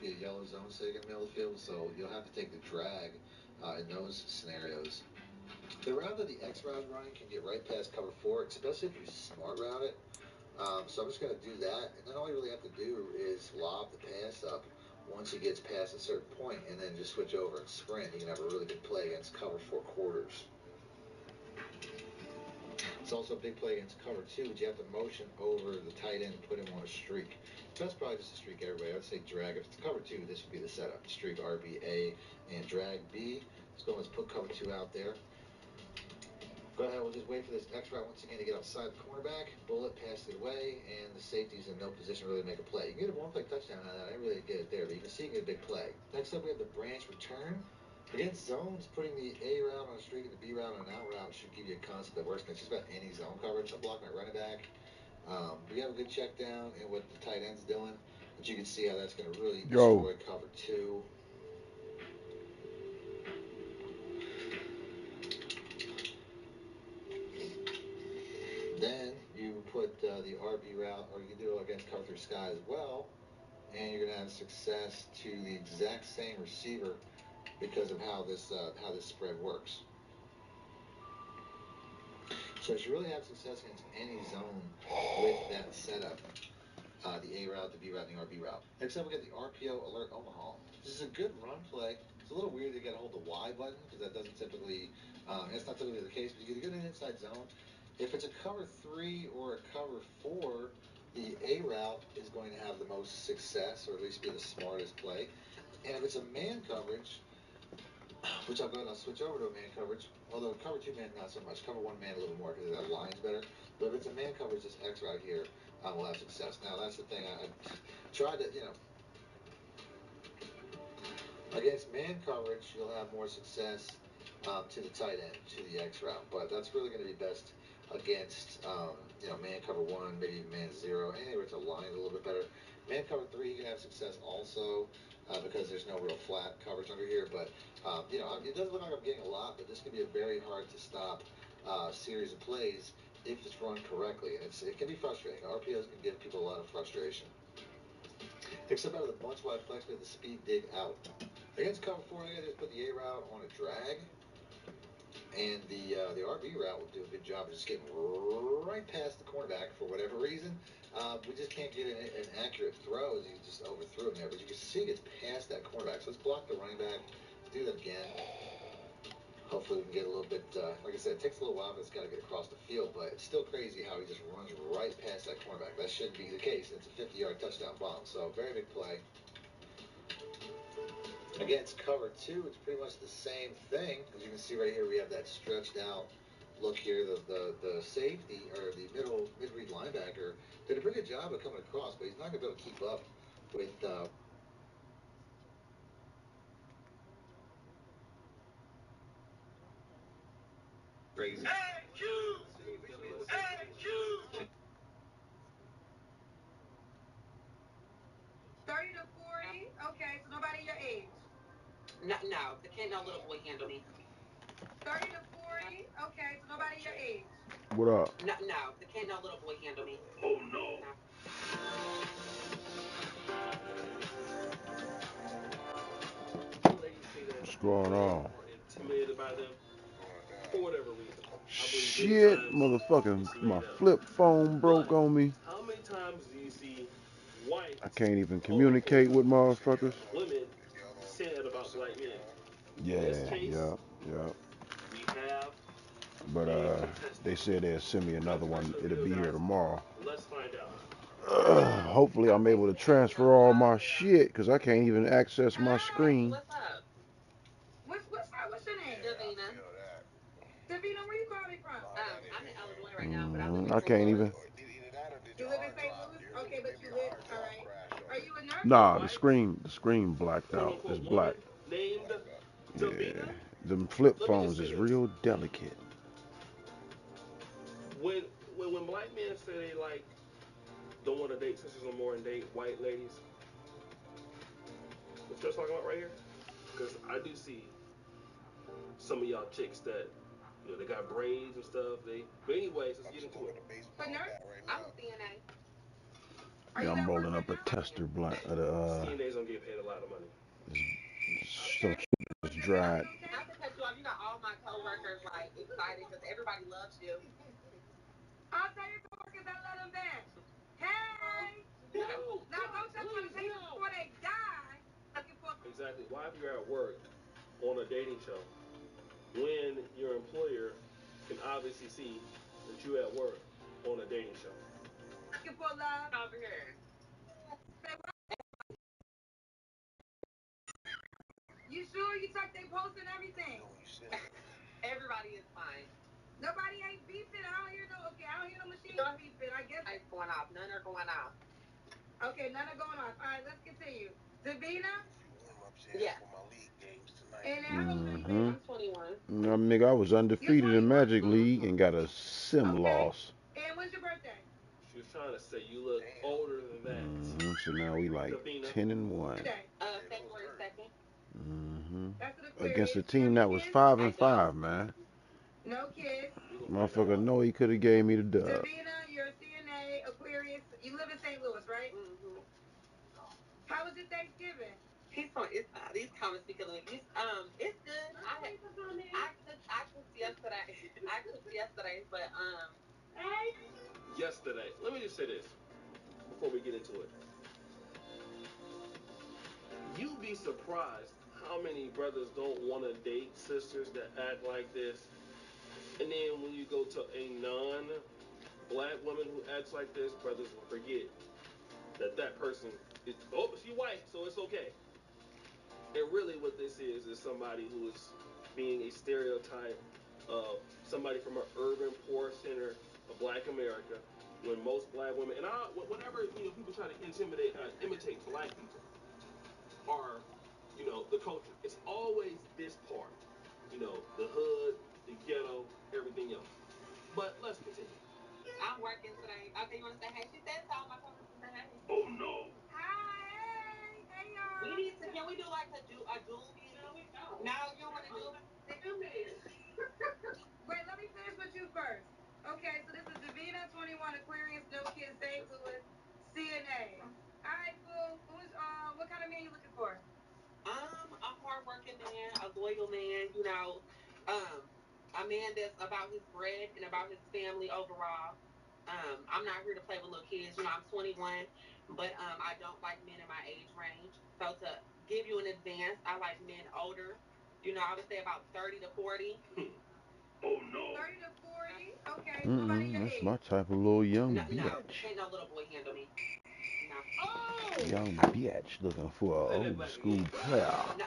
be a yellow zone sitting in the middle of the field, so you'll have to take the drag in those scenarios. The route that the X route is running can get right past cover 4, especially if you smart route it. So I'm just going to do that, and then all you really have to do is lob the pass up once he gets past a certain point, and then just switch over and sprint. You can have a really good play against cover 4 quarters. It's also a big play against cover 2, but you have to motion over the tight end and put him on a streak. That's probably just a streak everybody. I would say drag. If it's cover 2, this would be the setup. Streak RBA and drag B. Let's put cover 2 out there. Go ahead, we'll just wait for this X route once again to get outside the cornerback. Bullet passed it away, and the safety's in no position really to make a play. You can get a one-play touchdown out of that. I didn't really get it there, but you can see you get a big play. Next up, we have the branch return. Against zones, putting the A route on a streak and the B route on an out route should give you a concept that works against just about any zone coverage. I'm blocking my running back. We have a good check down in what the tight end's doing, but you can see how that's going to really destroy cover 2. Then you put the RB route, or you can do it against cover 3 sky as well, and you're going to have success to the exact same receiver because of how this spread works. So you should really have success against any zone with that setup. The A route, the B route, and the RB route. Next up, we got the RPO Alert Omaha. This is a good run play. It's a little weird to get a hold of the Y button because that doesn't typically, that's not typically the case, but you get a good inside zone. If it's a cover 3 or a cover 4, the A route is going to have the most success, or at least be the smartest play. And if it's a man coverage, which I'll go ahead and I'll switch over to a man coverage, although cover 2 man not so much, cover 1 man a little more because that line's better. But if it's a man coverage, this X right here will have success. Now that's the thing, I tried to, against man coverage, you'll have more success to the tight end, to the X route. But that's really going to be best against, man cover 1, maybe man 0. Anywhere it's aligned a little bit better. Man cover 3, you can have success also because there's no real flat coverage under here. But, it doesn't look like I'm getting a lot, but this could be a very hard to stop series of plays if it's run correctly. And it can be frustrating. RPOs can give people a lot of frustration. Except out of the bunch wide flex, we have the speed dig out. Against cover 4, I just put the A route on a drag, and the RB route will do a good job of just getting right past the cornerback for whatever reason. We just can't get an accurate throw as he just overthrew him there, but you can see he gets past that cornerback. So let's block the running back. Let's do that again. Hopefully we can get a little bit, like I said, it takes a little while, but it's got to get across the field, but it's still crazy how he just runs right past that cornerback. That shouldn't be the case. It's a 50-yard touchdown bomb, so very big play. Against cover 2, it's pretty much the same thing. As you can see right here, we have that stretched out look here. The safety, or the mid-read linebacker, did a pretty good job of coming across, but he's not going to be able to keep up with crazy. AQ! AQ! 30 to 40? Okay, so nobody your age. No, no, the can't no little boy handle me. 30 to 40? Okay, so nobody your age. What up? No, no, the can't no little boy handle me. Oh no. No. What's going on? Intimidated by them for whatever reason. Shit, motherfucking, my flip phone broke on me. How many times do you see white I can't even communicate with motherfuckers. women say that about black men? Yeah, In this case, yeah. we have But a contestant. they said they'll send me another one. It'll be here tomorrow. Let's find out. Hopefully I'm able to transfer all my shit because I can't even access my screen. What's up? What's your name? Davina. Davina, where you calling from? I'm in Illinois right now, but I live in I St. can't Louis. even. You live in St. Louis? Okay, but you live, all right. Are you a nurse? Nah, the screen blacked out. It's black. Named Yeah, Davina. them flip phones is real delicate. When black men say they like don't want to date sisters no more and date white ladies, what they're talking about right here? Because I do see some of y'all chicks that they got braids and stuff. But anyways, let's get into it. A nurse? I'm a CNA. Yeah, I'm rolling up a tester blunt. CNAs don't get paid a lot so cute. It's dried. Not to cut you off, you got all my coworkers like excited because everybody loves you. I'll tell your coworkers I let them back. Hey! No, Now go touch my face before they die. exactly. Why, if you're at work on a dating show, when your employer can obviously see that you're at work on a dating show? Looking for love. Over here. You sure you checked they post and everything? Everybody is fine. Nobody ain't beeping. I don't hear no. Okay, I don't hear no machine beeping. I guess it's going off. None are going off. Okay, none are going off. All right, let's continue. Davina? Yeah. And how old are you? Mm-hmm. I'm 21. No, nigga, I was undefeated in Magic League and got a sim loss. And when's your birthday? She was trying to say you look older than that. Mm-hmm. So now we like Davina. 10-1. February 2nd. Mm-hmm. That's an Aquarius. Against a team that was 5-5, man. No kids. Motherfucker, know he could have gave me the dub. Davina, you're a CNA, Aquarius. You live in St. Louis, right? Mm-hmm. How was your Thanksgiving? He's from these comments be killing me. It's good. I cooked yesterday. I cooked yesterday, but Yesterday. Let me just say this before we get into it. You'd be surprised how many brothers don't want to date sisters that act like this. And then when you go to a non-black woman who acts like this, brothers will forget that that person is, oh, she white, so it's okay. And really what this is somebody who is being a stereotype of somebody from an urban poor center of black America, when most black women, and whenever people try to imitate black people, are, the culture. It's always this part, the hood, the ghetto, everything else. But let's continue. I'm working today. Okay, you want to say hey? She said to all my coworkers to say hey. Oh no! Hi, hey y'all. Can we do like a dual meeting? No, you don't want to do it. Wait, let me finish with you first. Okay, so this is Davina, 21, Aquarius, no kids, St. Louis, CNA. All right, boo. What kind of man you looking for? A hardworking man, a loyal man. A man that's about his bread and about his family overall. I'm not here to play with little kids. I'm 21, but I don't like men in my age range. So to give you an advance, I like men older. I would say about 30 to 40. Oh no! 30 to 40. Okay. Somebody your That's age. my type of little young No, bitch. can't no little boy handle me. No. Oh! Young bitch looking for an old school player. No,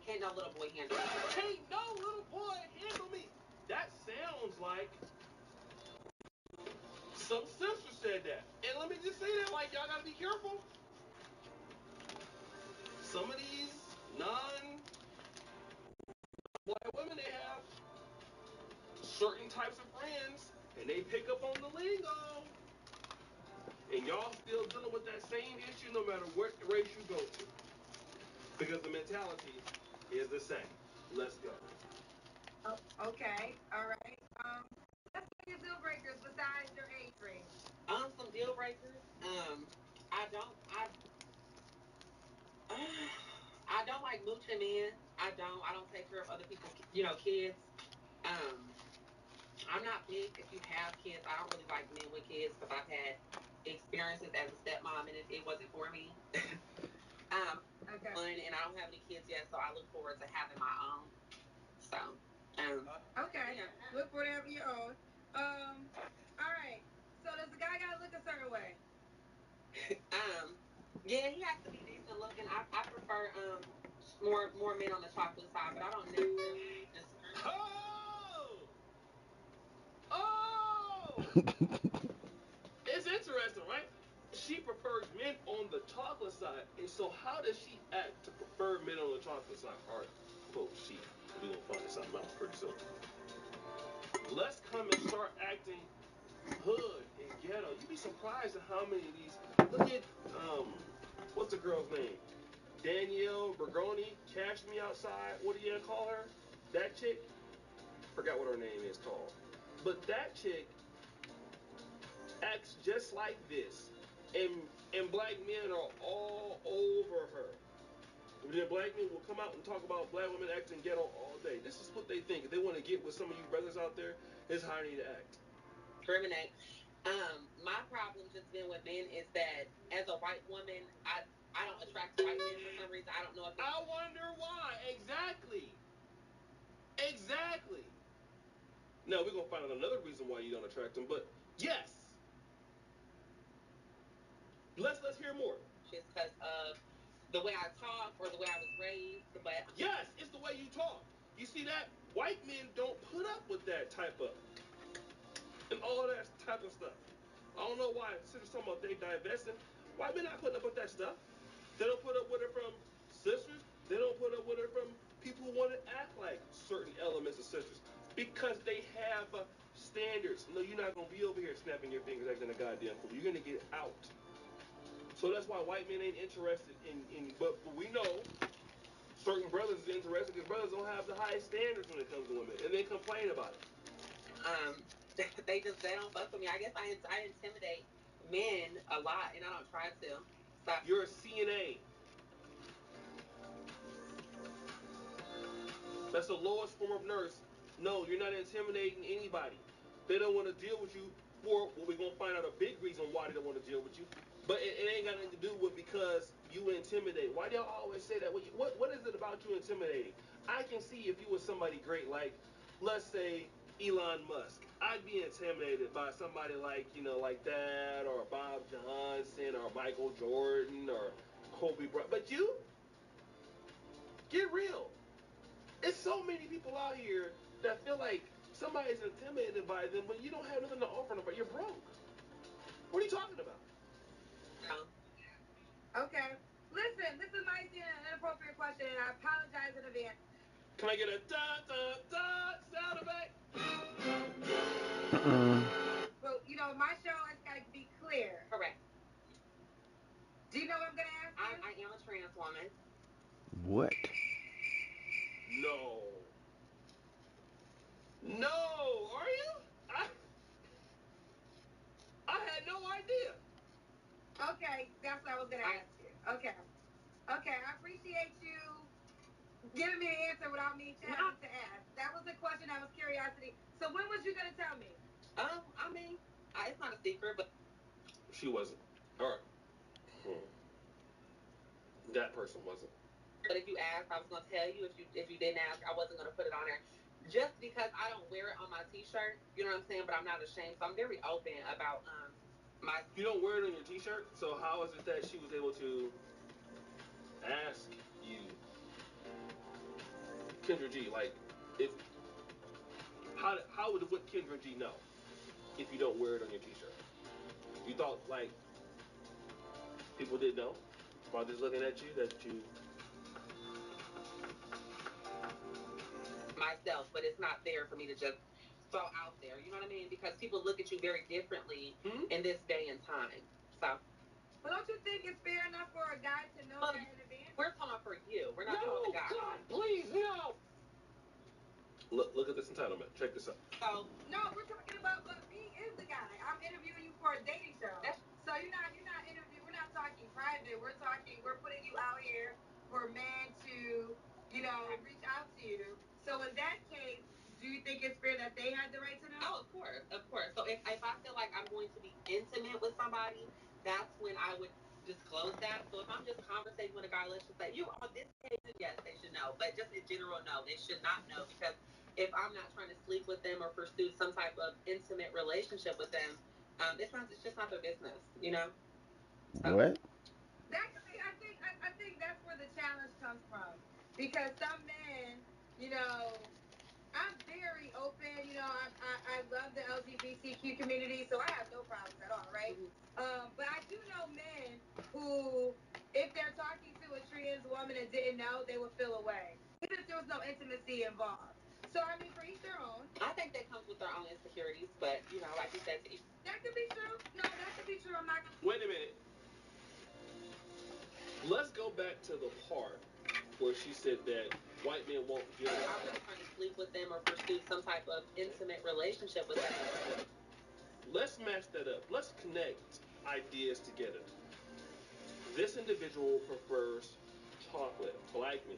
can't no little boy handle me. Can't no little boy handle me. That sounds like some sister said that. And let me just say that, like, y'all gotta be careful. Some of these non-black women, they have certain types of friends, and they pick up on the lingo. And y'all still dealing with that same issue no matter what race you go to. Because the mentality is the same. Let's go. Oh, okay. All right. Let's look at deal breakers besides your age range. Some deal breakers. I don't like mooching men. I don't take care of other people's kids. I'm not big if you have kids. I don't really like men with kids because I've had experiences as a stepmom and it wasn't for me. Okay. And I don't have any kids yet, so I look forward to having my own. So, okay. Yeah. Look forward to having your own. All right. So does the guy gotta look a certain way? Yeah, he has to be decent looking. I prefer more men on the chocolate side, but I don't necessarily disagree. Oh! It's interesting, right? She prefers men on the chocolate side. And so how does she act to prefer men on the chocolate side? All right, quote she. We're going to find something out pretty soon. Let's come and start acting hood and ghetto. You'd be surprised at how many of these. Look at, what's the girl's name? Danielle Bergoni, Cash Me Outside. What do you call her? That chick? Forgot what her name is called. But that chick acts just like this. And black men are all over her. But then black men will come out and talk about black women acting ghetto all day. This is what they think. If they want to get with some of you brothers out there, this is how they need to act. Discriminate. My problem just been with men is that as a white woman, I don't attract white men for some reason. I don't know if I wonder why. Exactly. Exactly. Now we're gonna find out another reason why you don't attract them, but yes. Let's hear more. it's because of the way I talk or the way I was raised. But yes, it's the way you talk. You see that? White men don't put up with that type of and all that type of stuff. I don't know why sisters talking about they divesting. White men not putting up with that stuff. They don't put up with it from sisters. They don't put up with it from people who want to act like certain elements of sisters because they have standards. No, you're not gonna be over here snapping your fingers acting a goddamn fool. You're gonna get out. So that's why white men ain't interested in but we know certain brothers is interested because brothers don't have the highest standards when it comes to women, and they complain about it. They don't fuck with me. I guess I intimidate men a lot, and I don't try to. So you're a CNA. That's the lowest form of nurse. No, you're not intimidating anybody. They don't want to deal with you for what we're gonna find out a big reason why they don't want to deal with you. But it ain't got nothing to do with because you intimidate. Why do y'all always say that? What is it about you intimidating? I can see if you were somebody great, like let's say Elon Musk. I'd be intimidated by somebody like like that, or Bob Johnson, or Michael Jordan, or Kobe Bryant. But you, get real. It's so many people out here that feel like somebody's intimidated by them, but you don't have nothing to offer them, but you're broke. What are you talking about? Okay. Listen, this is might be an inappropriate question, and I apologize in advance. Can I get a da sound effect? Well, my show has got to be clear. Correct. Do you know what I'm gonna ask you? I am a trans woman. What? No. No, are you? I had no idea. Okay, that's what I was gonna ask you. Okay, I appreciate you giving me an answer without me having to ask. That was a question. That was curiosity. So when was you gonna tell me? I mean, it's not a secret, but she wasn't. All right. That person wasn't. But if you asked, I was gonna tell you. If you didn't ask, I wasn't gonna put it on there. Just because I don't wear it on my T-shirt, you know what I'm saying? But I'm not ashamed, so I'm very open about my. You don't wear it on your T-shirt, so how is it that she was able to ask you, Kendra G? Like, if how would Kendra G know if you don't wear it on your T-shirt? You thought like people didn't know while just looking at you that you myself, but it's not there for me to just throw out there. You know what I mean? Because people look at you very differently in this day and time. So. But don't you think it's fair enough for a guy to know that in advance? We're talking for you. We're not talking to guys. God, please, no. Look at this entitlement. Check this out. So no, we're talking about me is the guy. I'm interviewing you for a dating show. So you're not interviewing. We're not talking private. We're putting you out here for men to reach out to you. So in that case, do you think it's fair that they have the right to know? Oh, of course. So if I feel like I'm going to be intimate with somebody, that's when I would disclose that. So if I'm just conversating with a guy, let's just say you on this occasion, yes, they should know. But just in general, no, they should not know, because if I'm not trying to sleep with them or pursue some type of intimate relationship with them, it's just not their business, So. What? That could be. I think that's where the challenge comes from, because some men, I'm very open. I love the LGBTQ community, so I have no problems at all, right? But I do know men who, if they're talking to a trans woman and didn't know, they would feel away, even if there was no intimacy involved. So I mean, for each their own. I think that comes with their own insecurities, but like you said, that could be true. No, that could be true. I'm not gonna. Wait a minute. Let's go back to the part where she said that white men won't give. I'm not trying to sleep with them or pursue some type of intimate relationship with them. Let's match that up. Let's connect ideas together. This individual prefers talk with black men.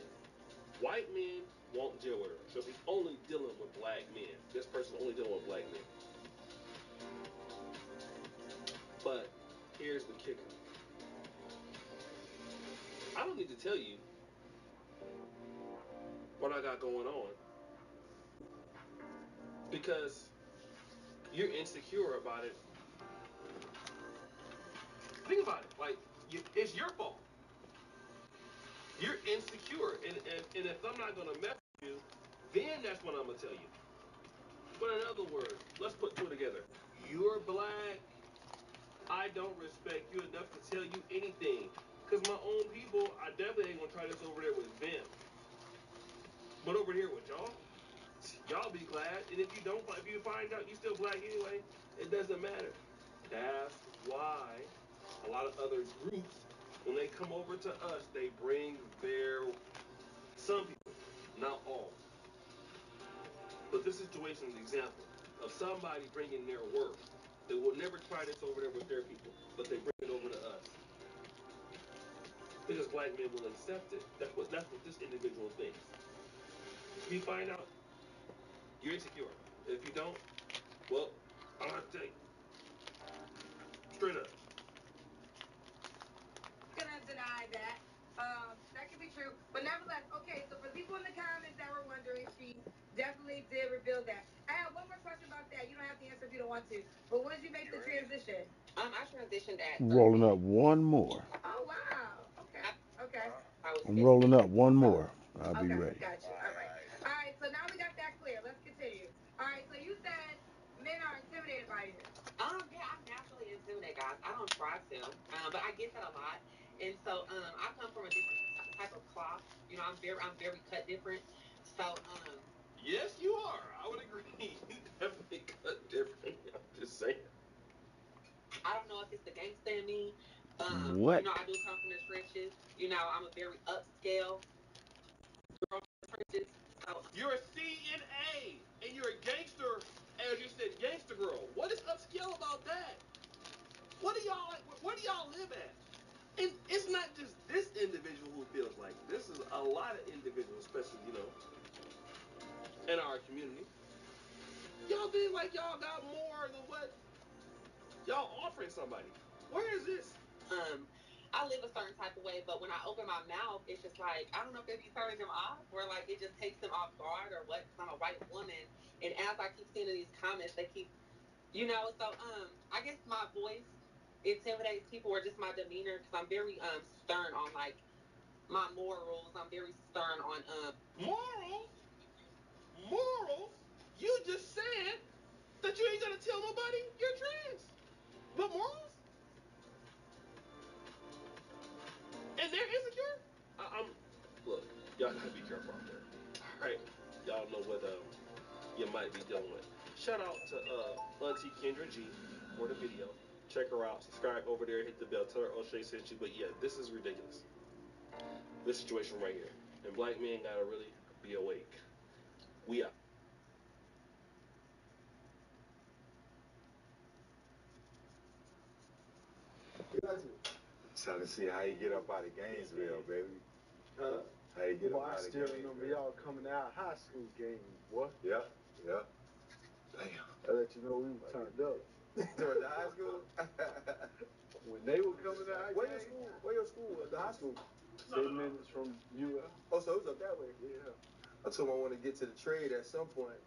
White men won't deal with her. So she's only dealing with black men. This person's only dealing with black men. But here's the kicker. I don't need to tell you what I got going on because you're insecure about it. Think about it. Like, it's your fault. You're insecure. And if I'm not going to mess with you, then that's when I'm going to tell you. But in other words, let's put two together. You're black. I don't respect you enough to tell you anything. Because my own people, I definitely ain't going to try this over there with them. But over here with y'all be glad. And if you find out you still black anyway, it doesn't matter. That's why a lot of other groups, when they come over to us, they bring some people, not all. But this situation is an example of somebody bringing their work. They will never try this over there with their people, but they bring it over to us. Because black men will accept it. That's what this individual thinks. If you find out, you're insecure. If you don't, well, I don't have to tell you. Straight up. Gonna deny that. That could be true. But nevertheless, okay, so for people in the comments that were wondering, she definitely did reveal that. I have one more question about that. You don't have to answer if you don't want to. But when did you make the transition? I transitioned at Rolling up one more. Oh wow. Okay. Okay. I'm rolling up one more. I'll be Okay, ready. gotcha. All right. All right, so now we got that clear. Let's continue. All right, so you said men are intimidated by you. Yeah, I'm naturally intimidated, guys. I don't try to, but I get that a lot. And so, I come from a different type of cloth. You know, I'm very cut different. So, Yes, you are. I would agree. You definitely cut different. I'm just saying. I don't know if it's the gangsta in me. What? You know, I do come from the trenches. You know, I'm a very upscale girl from the trenches. So, You're a CNA, and you're a gangster, as you said, gangster girl. What is upscale about that? Where do y'all live at? And it's not just this individual who feels like it. This is a lot of individuals, especially, in our community. Y'all think like y'all got more than what y'all offering somebody. Where is this? I live a certain type of way, but when I open my mouth, it's just like, I don't know if it be turning them off or like it just takes them off guard or what, because I'm a white woman. And as I keep seeing in these comments, they keep, so I guess my voice intimidates people or just my demeanor because I'm very stern on like my morals. I'm very stern on Morals? Morals? You just said that you ain't gonna tell nobody you're trans. But morals? And they're insecure? Look, y'all gotta be careful out there. Alright? Y'all know what you might be dealing with. Shout out to Auntie Kendra G for the video. Check her out. Subscribe over there. Hit the bell. Tell her O'Shea sent you. But yeah, this is ridiculous. This situation right here. And black men gotta really be awake. We out. Trying to see how you get up out of Gainesville, baby. Huh? How you get Boy, up I out of still Gainesville. remember y'all coming out of high school games, boy. Yeah. Damn. I let you know we were turned up. During the high school? When they were coming out, Where your school? Where your school was? The high school? 7 minutes from UL. Oh, so it was up that way? Yeah. I told him I want to get to the trade at some point.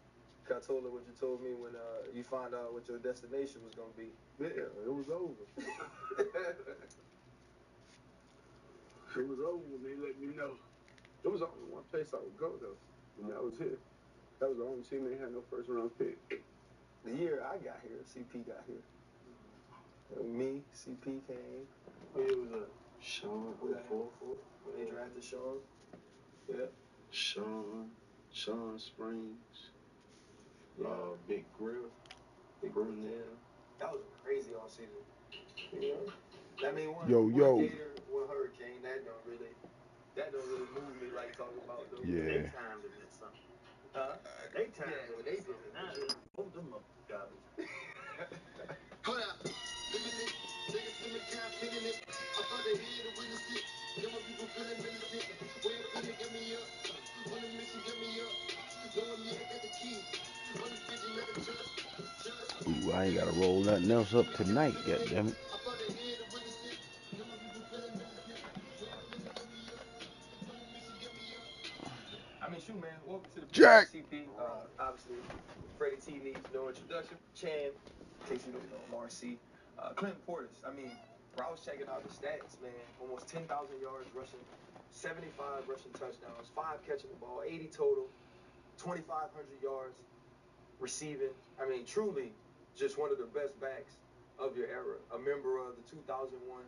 I told her what you told me when you found out what your destination was going to be. Yeah, it was over. It was over when they let me know. There was only one place I would go, though, and that was here. That was the only team that had no first round pick. The year I got here, CP got here. Me, CP came. It was a Sean 04. When they drafted Sean. Yeah. Sean Springs, Big Grill, Brunel. That was a crazy all season. You know? That mean one Yo. Gator, one Hurricane, that don't really move me like talking about those. Yeah. They times it meant something. Huh? They times Yeah, when they did it. Now, both of them are garbage. Hold up. Look at this. Niggas in the car, feeling this. I thought they had to witness it. Ooh, I ain't gotta roll nothing else up tonight, goddammit. I mean, shoot, man. Welcome to the Jack! CP. Obviously, Freddie T needs no introduction. Chan, in case you don't know, Marcy. Clinton Portis. I mean, bro, I was checking out the stats, man. Almost 10,000 yards rushing, 75 rushing touchdowns, 5 catching the ball, 80 total, 2,500 yards receiving. I mean, truly, just one of the best backs of your era. A member of the 2001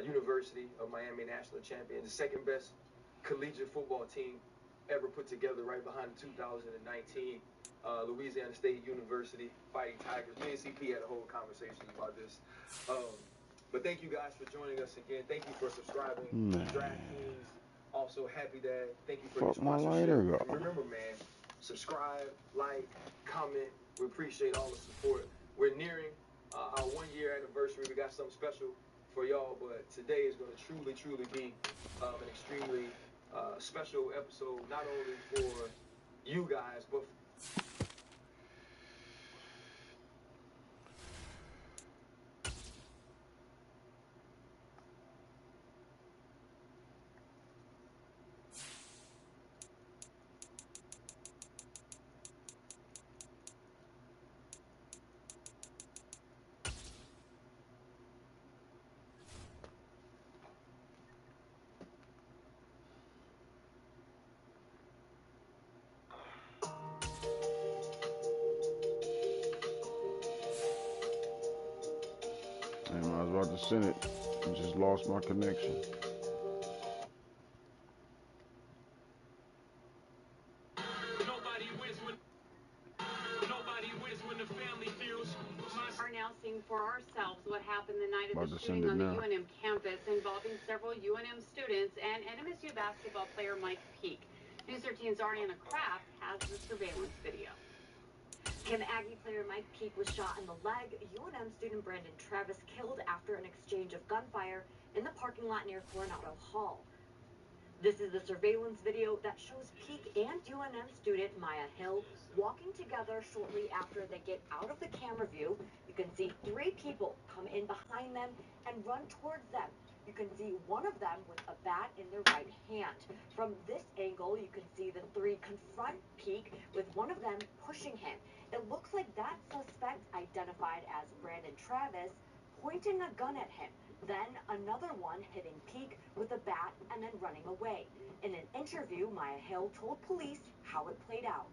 University of Miami national champion, the second best collegiate football team ever put together, right behind the 2019 Louisiana State University Fighting Tigers. Me and CP had a whole conversation about this. But thank you guys for joining us again. Thank you for subscribing. Man. DraftKings, also Happy Dad. Thank you for Fuck your my sponsorship. lighter up. Remember, man, subscribe, like, comment. We appreciate all the support. We're nearing our 1-year anniversary. We got something special for y'all, but today is going to truly be an extremely special episode, not only for you guys, but Damn, I was about to send it. I just lost my connection. Are now seeing for ourselves what happened the night of About the to send shooting it on the now. UNM campus involving several UNM students and NMSU basketball player Mike Peake. News 13's Ariana Kraft has the surveillance video. Kim Aggie player Mike Peake was shot in the leg. UNM student Brandon Travis killed after an exchange of gunfire in the parking lot near Coronado Hall. This is the surveillance video that shows Peake and UNM student Maya Hill walking together shortly after they get out of the camera view. You can see 3 people come in behind them and run towards them. You can see one of them with a bat in their right hand. From this angle, you can see the 3 confront Peake with one of them pushing him. It looks like that suspect, identified as Brandon Travis, pointing a gun at him. Then another one hitting Peake with a bat and then running away. In an interview, Maya Hill told police how it played out.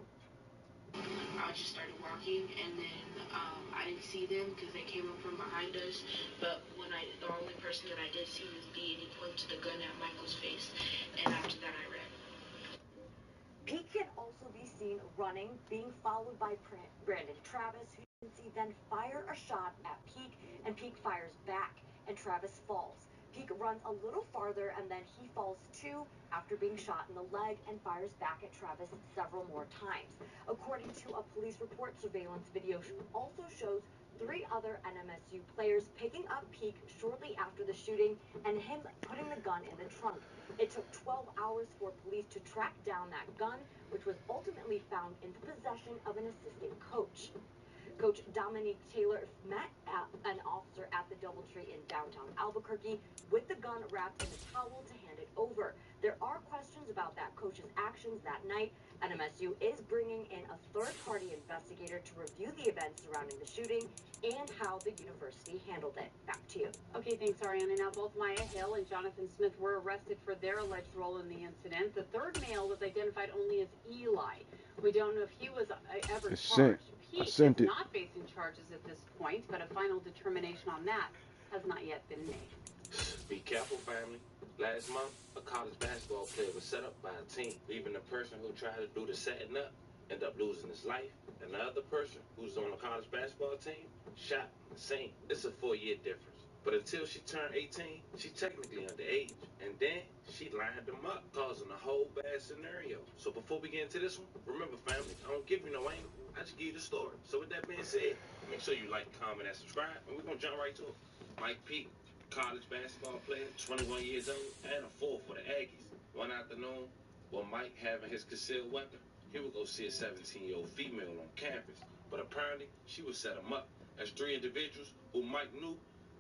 I just started walking, and then I didn't see them because they came up from behind us. But the only person that I did see was B, and he pointed the gun at Michael's face. And after that, I ran. Peake can also be seen running, being followed by Brandon Travis, who you can see then fire a shot at Peake, and Peake fires back, and Travis falls. Peake runs a little farther, and then he falls too after being shot in the leg and fires back at Travis several more times. According to a police report, surveillance video also shows 3 other NMSU players picking up Peake shortly after the shooting and him putting the gun in the trunk. It took 12 hours for police to track down that gun, which was ultimately found in the possession of an assistant coach. Coach Dominique Taylor met an officer at the DoubleTree in downtown Albuquerque with the gun wrapped in a towel to hand it over. There are questions about that coach's actions that night. NMSU is bringing in a third-party investigator to review the events surrounding the shooting and how the university handled it. Back to you. Okay, thanks, Ariana. Now, both Maya Hill and Jonathan Smith were arrested for their alleged role in the incident. The third male was identified only as Eli. We don't know if he was ever charged. Peake is not facing charges at this point, but a final determination on that has not yet been made. Be careful, family. Last month, a college basketball player was set up by a team. Even the person who tried to do the setting up ended up losing his life. And the other person who's on the college basketball team shot in the scene. It's a 4-year difference. But until she turned 18, she's technically underage. And then she lined them up, causing a whole bad scenario. So before we get into this one, remember, family, I don't give you no angle. I just give you the story. So with that being said, make sure you like, comment, and subscribe, and we're going to jump right to it. Mike Peake college basketball player, 21 years old, and a 4 for the Aggies. One afternoon, while Mike having his concealed weapon, he would go see a 17-year-old female on campus. But apparently, she would set him up, as 3 individuals who Mike knew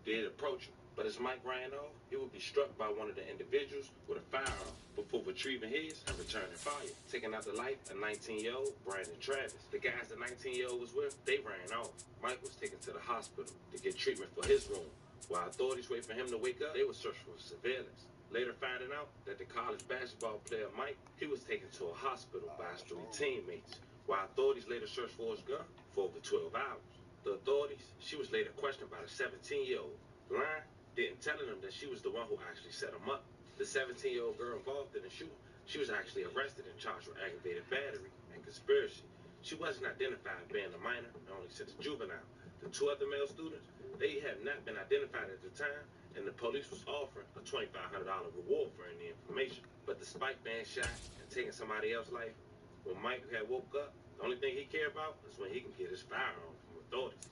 did approach him. But as Mike ran off, he would be struck by one of the individuals with a firearm before retrieving his and returning fire, taking out the life of 19-year-old Brandon Travis. The guys the 19-year-old was with, they ran off. Mike was taken to the hospital to get treatment for his wound. While authorities wait for him to wake up, they were searching for surveillance. Later finding out that the college basketball player Mike, he was taken to a hospital by his 3 teammates, while authorities later searched for his gun for over 12 hours. The authorities, she was later questioned by the 17-year-old. Lying, didn't telling them that she was the one who actually set him up. The 17-year-old girl involved in the shooting, she was actually arrested and charged with aggravated battery and conspiracy. She wasn't identified being a minor and only since juvenile. The 2 other male students, they had not been identified at the time, and the police was offering a $2,500 reward for any information. But despite being shot and taking somebody else's life, when Mike had woke up, the only thing he cared about is when he can get his firearm from authorities.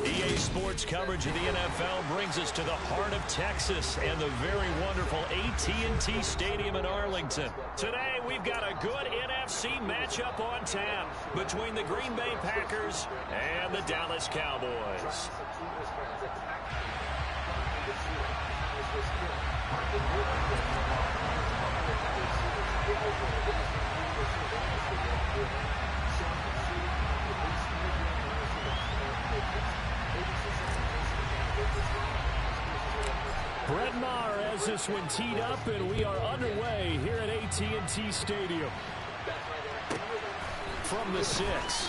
EA Sports coverage of the NFL brings us to the heart of Texas and the very wonderful AT&T Stadium in Arlington. Today, we've got a good NFC matchup on tap between the Green Bay Packers and the Dallas Cowboys. Brett Maher has this one teed up, and we are underway here at AT&T Stadium. From the 6.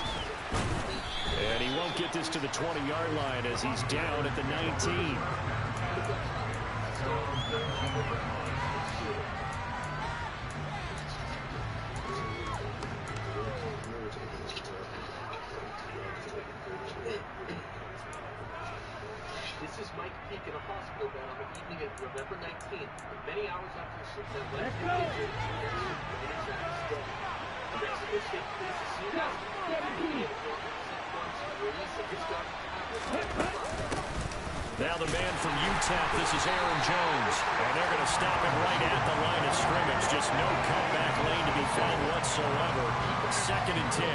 And he won't get this to the 20-yard line as he's down at the 19. This is Mike Peake in a hospital bed on the evening of November 19th, many hours after his ship that left him injured to Travis dead. Mexico State Police has seen that now the man from UTEP, this is Aaron Jones, and they're going to stop him right at the line of scrimmage. Just no cutback lane to be found whatsoever. 2nd and 10.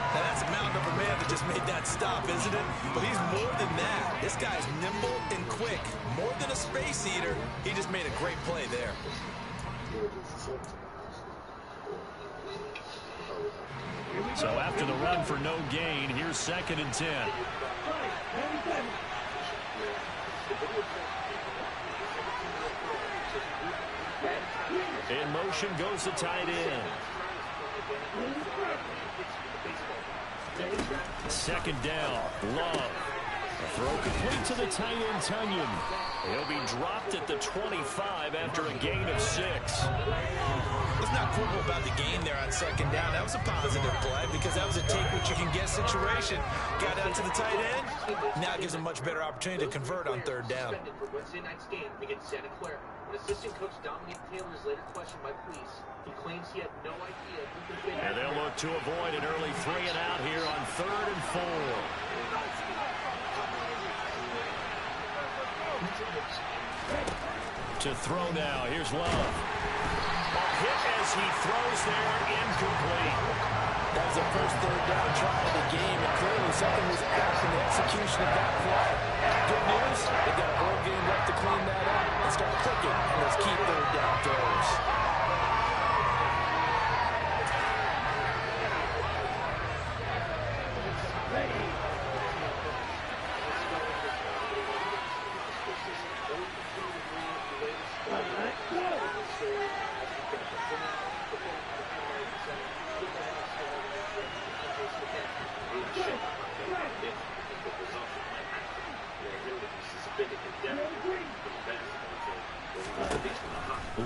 Now that's a mountain of a man that just made that stop, isn't it? But he's more than that. This guy's nimble and quick. More than a space eater. He just made a great play there. So after the run for no gain, here's 2nd and 10. In motion goes the tight end. 2nd down. Love. A throw complete to the tight end, Tunyon. He'll be dropped at the 25 after a gain of 6. Let's not quibble about the gain there on 2nd down. That was a positive play because that was a take-what-you-can-get situation. Got out to the tight end. Now it gives him much better opportunity to convert on 3rd down. For Wednesday night's game against Santa Clara. Assistant coach Dominic Taylor is later questioned by police. He claims he had no idea who could fit. And they'll look to avoid an early 3 and out here on 3rd and 4. To throw now. Here's Love. A hit as he throws there, incomplete. That was the first 3rd down try of the game, and clearly something was off in the execution of that play. Good news, they've got a whole game left to clean that up and start clicking on those key 3rd down throws.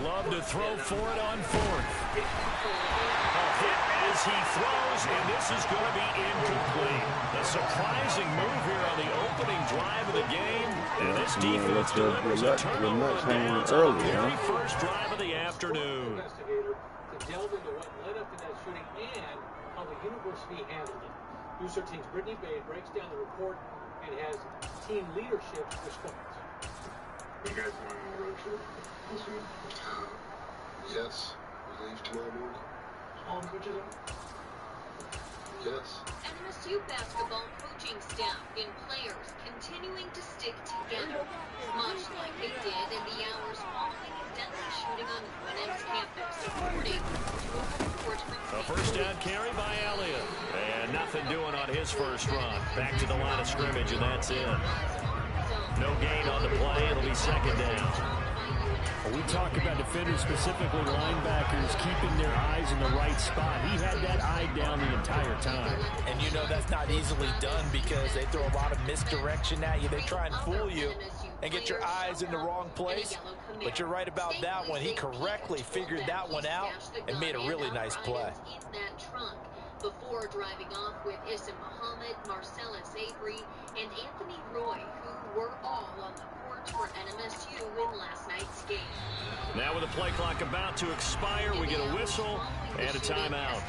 Love to throw for it on 4th. A hit as he throws, and this is going to be incomplete. A surprising move here on the opening drive of the game. And this defense delivers a turnover on downs on the very first drive of the afternoon. To delve into what led up to that shooting and how the university handled it. News 13's Brittany Bay breaks down the report and has team leadership response. You guys going on a road trip this week? Yes. We leave tomorrow morning. All coaches are? Yes. MSU basketball coaching staff and players continuing to stick together, much like they did in the hours following a deadly shooting on UNM's campus, according to a report from A first down carry by Elliott. And nothing doing on his first run. Back to the line of scrimmage, and that's it. No gain on the play. It'll be second down. We talk about defenders, specifically linebackers, keeping their eyes in the right spot. He had that eye down the entire time. And you know that's not easily done because they throw a lot of misdirection at you. They try and fool you and get your eyes in the wrong place. But you're right about that one. He correctly figured that one out and made a really nice play. Before driving off with Issa Muhammad, Marcellus Avery, and Anthony Roy, who were all on the court for NMSU in last night's game. Now with the play clock about to expire, we get a whistle and a timeout.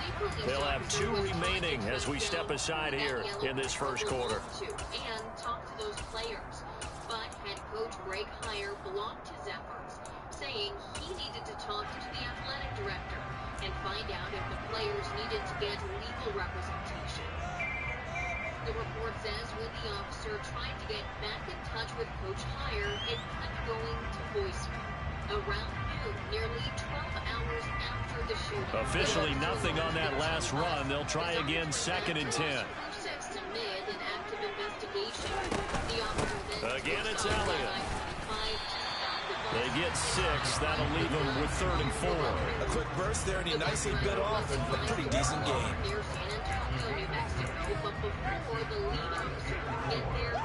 They'll have 2 remaining as we step aside here in this first quarter. And talk to those players. But head coach Greg Heyer blocked his efforts, saying he needed to talk to the athletic director and find out if the players needed to get legal representation. The report says when the officer tried to get back in touch with Coach Heyer, it kept going to voicemail. Around noon, nearly 12 hours after the shooting. Officially nothing on that last run. They'll try again, 2nd and 10. Again, it's Elliott. They get 6. That'll leave them with 3rd and 4. A quick burst there, and he nicely bit off a pretty decent game. But before the lead officer could get there,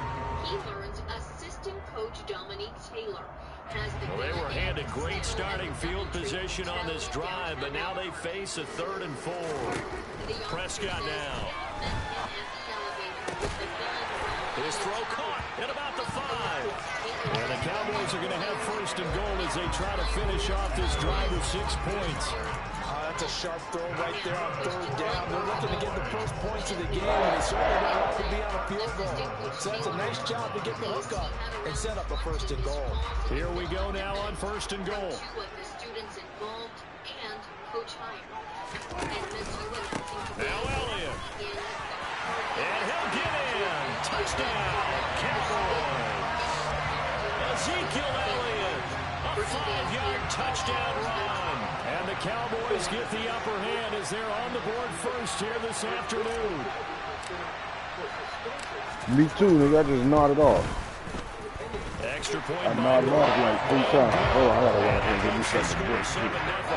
he learns assistant coach Dominique Taylor has the Well, they were handed great starting field position on this drive, but now they face a 3rd and 4. Prescott now. His throw caught at about the 5. And the Cowboys are going to have 1st and goal as they try to finish off this drive with 6 points. That's a sharp throw right there on 3rd down. They're looking to get the first points of the game, and they certainly don't have to be on a field goal. So that's a nice job to get the hook up and set up a 1st and goal. Here we go now on 1st and goal. Now Elliott. And he'll get in. Touchdown, Cowboys. Ezekiel Elliott. A 5-yard touchdown run. And the Cowboys get the upper hand as they're on the board first here this afternoon. Me too, nigga. I just nodded off. Extra point. I nodded off like 3 times. Oh, I gotta watch and give me something.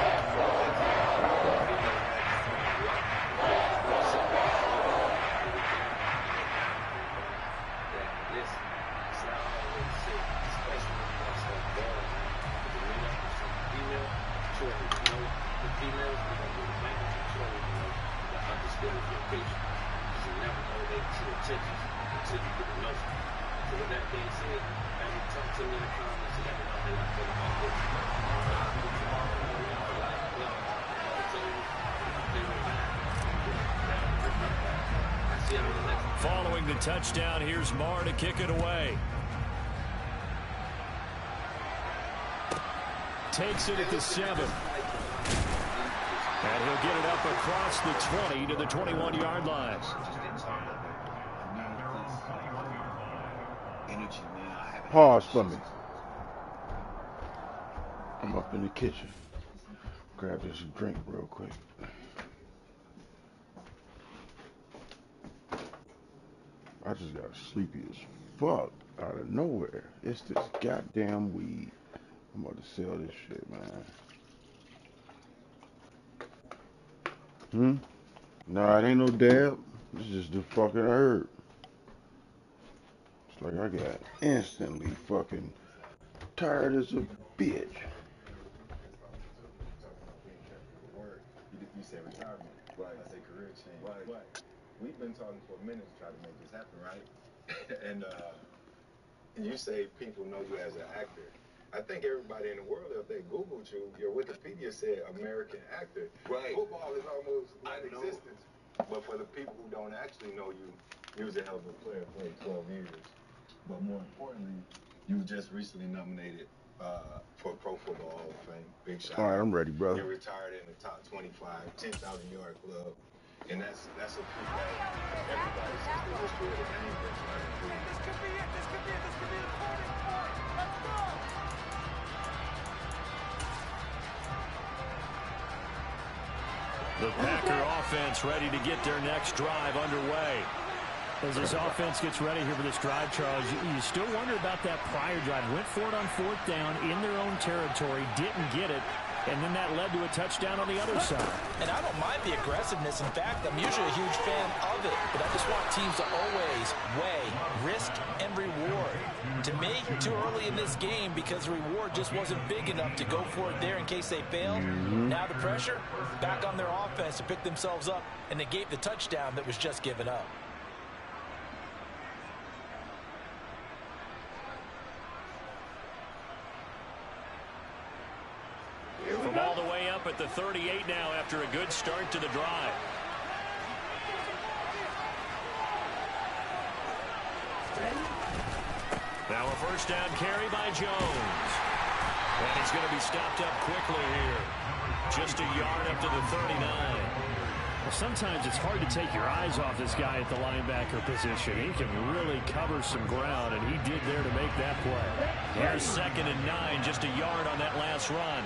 Following the touchdown, here's Marr to kick it away. Takes it at the 7. And he'll get it up across the 20 to the 21-yard line. Pause for me. I'm up in the kitchen. Grab this drink real quick. I just got sleepy as fuck out of nowhere. It's this goddamn weed. I'm about to sell this shit, man. Nah, it ain't no dab. It's just the fucking herb. It's like I got instantly fucking tired as a bitch. You say retirement, right? I say career change, right? But we've been talking for a minute to try to make this happen, right? And you say people know you as an actor. I think everybody in the world, if they Googled you, your Wikipedia said American actor. Right. Football is almost non-existent. But for the people who don't actually know you, He was a hell of a player, played 12 years. But more importantly, you were just recently nominated for Pro Football Hall of Fame. Big shout out. All right, I'm ready, brother. You retired in the top 25, 10,000-yard club. And that's a feat that everybody since the history of the game been trying to do. This could be it. This could be it. This could be the turning point. Let's go. The Packer offense ready to get their next drive underway. As this offense gets ready here for this drive, Charles, you still wonder about that prior drive. Went for it on 4th down in their own territory, didn't get it, and then that led to a touchdown on the other side. And I don't mind the aggressiveness. In fact, I'm usually a huge fan of it. But I just want teams to always weigh risk and reward. To me, too early in this game because the reward just wasn't big enough to go for it there in case they failed. Now the pressure back on their offense to pick themselves up and negate the touchdown that was just given up. From all the way up at the 38 now after a good start to the drive. Now a first down carry by Jones. And he's going to be stopped up quickly here. Just a yard up to the 39. Well, sometimes it's hard to take your eyes off this guy at the linebacker position. He can really cover some ground, and he did there to make that play. Here's 2nd and 9, just a yard on that last run.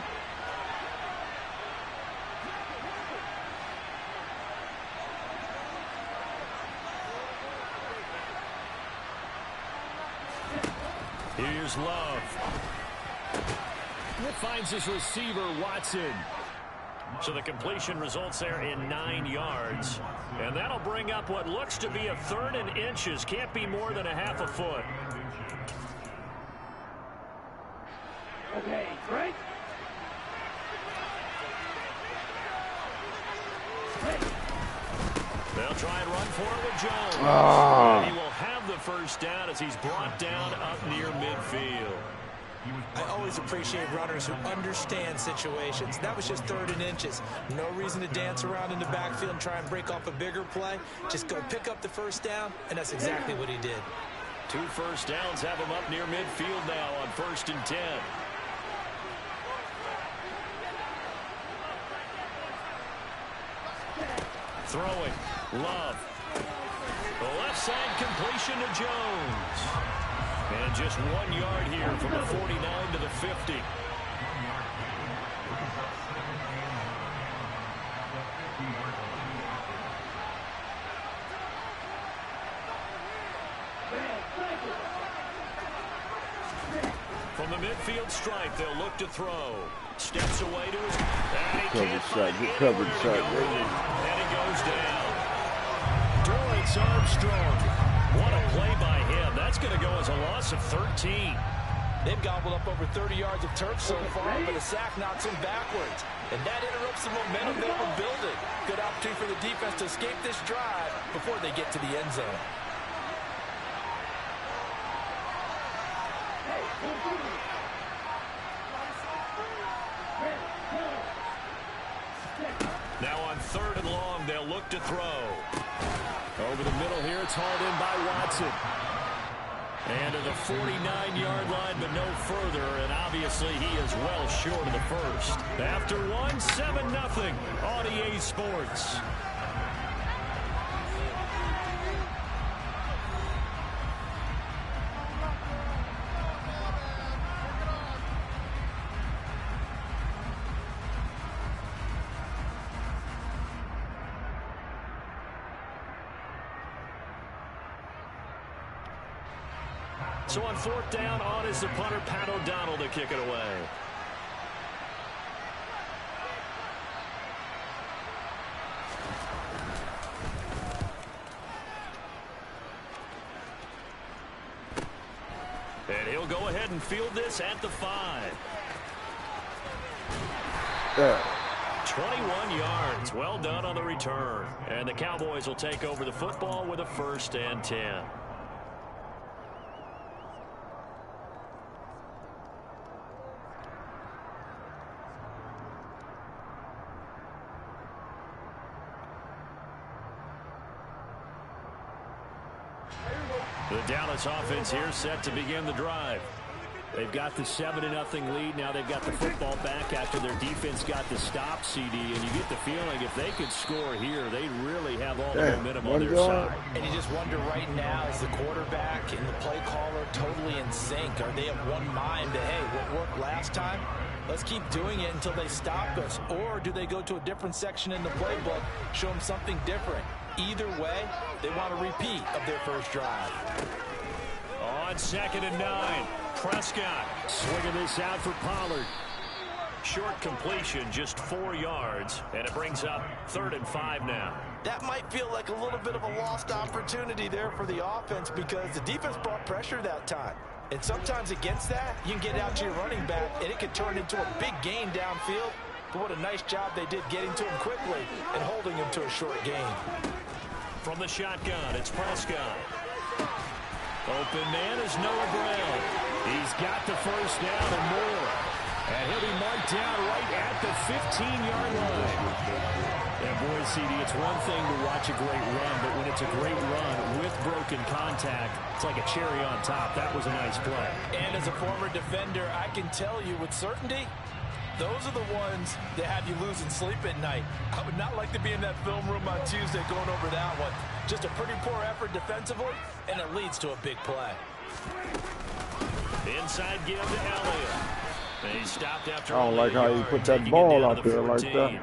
Here's Love. It finds his receiver, Watson. So the completion results there in 9 yards. And that'll bring up what looks to be a 3rd and inches. Can't be more than a half a foot. Okay, break. They'll try and run for it with Jones. Ah. And he will have the first down as he's brought down up near midfield. I always appreciate runners who understand situations. That was just 3rd and inches. No reason to dance around in the backfield and try and break off a bigger play. Just go pick up the first down, and that's exactly what he did. 2 first downs have him up near midfield now on 1st and 10. Throwing. Love. The left side completion to Jones. And just 1 yard here from the 49 to the 50. From the midfield stripe, they'll look to throw. Steps away to his... And he can't find covered anywhere to shot, go baby. with, and he goes down. Dorrance Armstrong. What a play by him. That's going to go as a loss of 13. They've gobbled up over 30 yards of turf so far, but a sack knocks them backwards. And that interrupts the momentum they were building. Good opportunity for the defense to escape this drive before they get to the end zone. Now on 3rd and long, they'll look to throw. Over the middle here, it's hauled in by Watson. And to the 49-yard line, but no further, and obviously he is well short of the first. After 7-0 on EA Sports. So on 4th down, on is the punter, Pat O'Donnell, to kick it away. And he'll go ahead and field this at the 5. 21 yards. Well done on the return. And the Cowboys will take over the football with a 1st and 10. The Dallas offense here set to begin the drive. They've got the 7-0 lead. Now they've got the football back after their defense got the stop, CD. And you get the feeling if they could score here, they really have all the momentum on their side. And you just wonder right now, is the quarterback and the play caller totally in sync? Are they of one mind that, hey, what worked last time? Let's keep doing it until they stop us. Or do they go to a different section in the playbook, show them something different? Either way, they want a repeat of their first drive. On 2nd and 9, Prescott swinging this out for Pollard. Short completion, just 4 yards, and it brings up 3rd and 5 now. That might feel like a little bit of a lost opportunity there for the offense because the defense brought pressure that time. And sometimes against that, you can get out to your running back, and it can turn into a big gain downfield. But what a nice job they did getting to him quickly and holding him to a short gain. From the shotgun, it's Prescott. Open man is Noah Brown. He's got the first down and more. And he'll be marked down right at the 15-yard line. And boy, CD, it's one thing to watch a great run, but when it's a great run with broken contact, it's like a cherry on top. That was a nice play. And as a former defender, I can tell you with certainty, those are the ones that have you losing sleep at night. I would not like to be in that film room on Tuesday going over that one. Just a pretty poor effort defensively, and it leads to a big play. Inside give to Elliott. They stopped after. I don't like how you put that ball out there like that.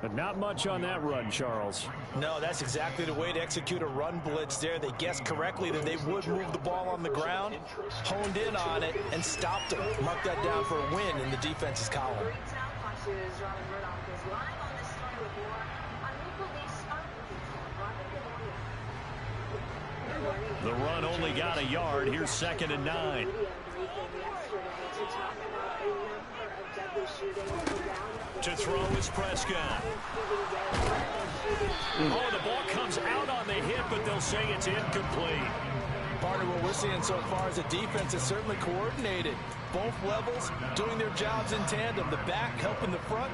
But not much on that run, Charles. No, that's exactly the way to execute a run blitz there. They guessed correctly that they would move the ball on the ground, honed in on it, and stopped them. Mark that down for a win in the defense's column. The run only got a yard. Here's 2nd and 9. To throw is Prescott. Oh, the ball comes out on the hit, but they'll say it's incomplete. Partner, what we're seeing so far is the defense is certainly coordinated. Both levels doing their jobs in tandem. The back helping the front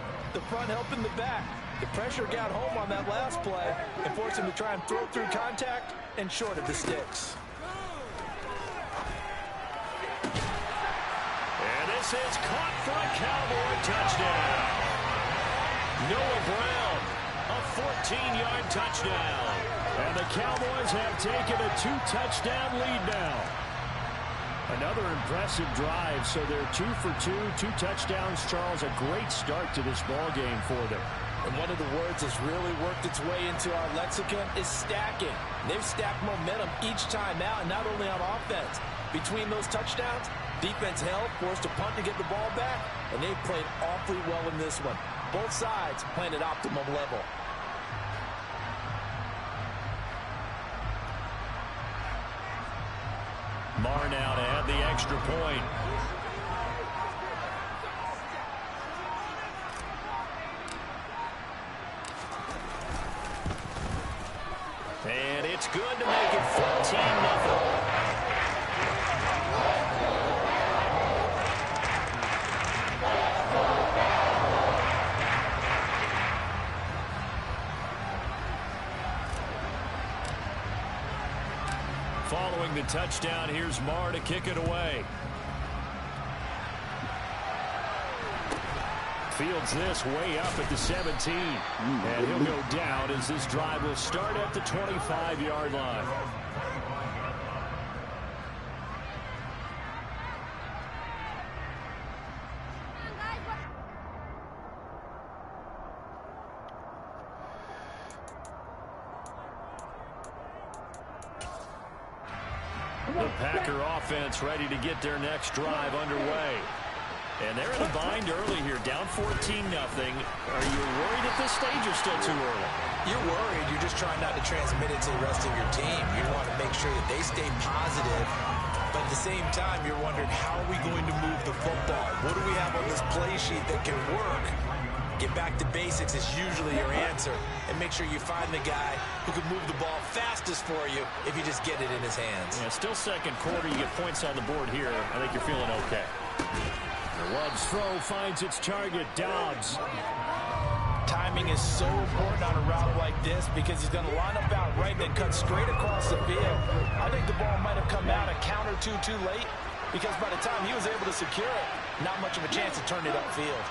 helping the back. The pressure got home on that last play and forced him to try and throw through contact and short of the sticks. And this is caught for a Cowboy touchdown. Noah Brown, a 14-yard touchdown. And the Cowboys have taken a 2-touchdown lead now. Another impressive drive, so they're 2 for 2, 2 touchdowns. Charles, a great start to this ball game for them. And one of the words that's really worked its way into our lexicon is stacking. They've stacked momentum each time out, and not only on offense. Between those touchdowns, defense held, forced a punt to get the ball back, and they've played awfully well in this one. Both sides playing at optimum level. Marr now to add the extra point. And it's good to make it 14-0. Following the touchdown, here's Marr to kick it away. Fields this way up at the 17. And he'll go down as this drive will start at the 25-yard line. The Packer offense ready to get their next drive underway. And they're in a bind early here, down 14-0. Are you worried at this stage or still too early? You're worried. You're just trying not to transmit it to the rest of your team. You want to make sure that they stay positive. But at the same time, you're wondering, how are we going to move the football? What do we have on this play sheet that can work? Get back to basics is usually your answer. And make sure you find the guy who can move the ball fastest for you if you just get it in his hands. Yeah, still second quarter. You get points on the board here. I think you're feeling okay. The Love's throw finds its target, Dobbs. Timing is so important on a route like this because he's going to line up out right and then cut straight across the field. I think the ball might have come out a count or two too late because by the time he was able to secure it, not much of a chance to turn it upfield.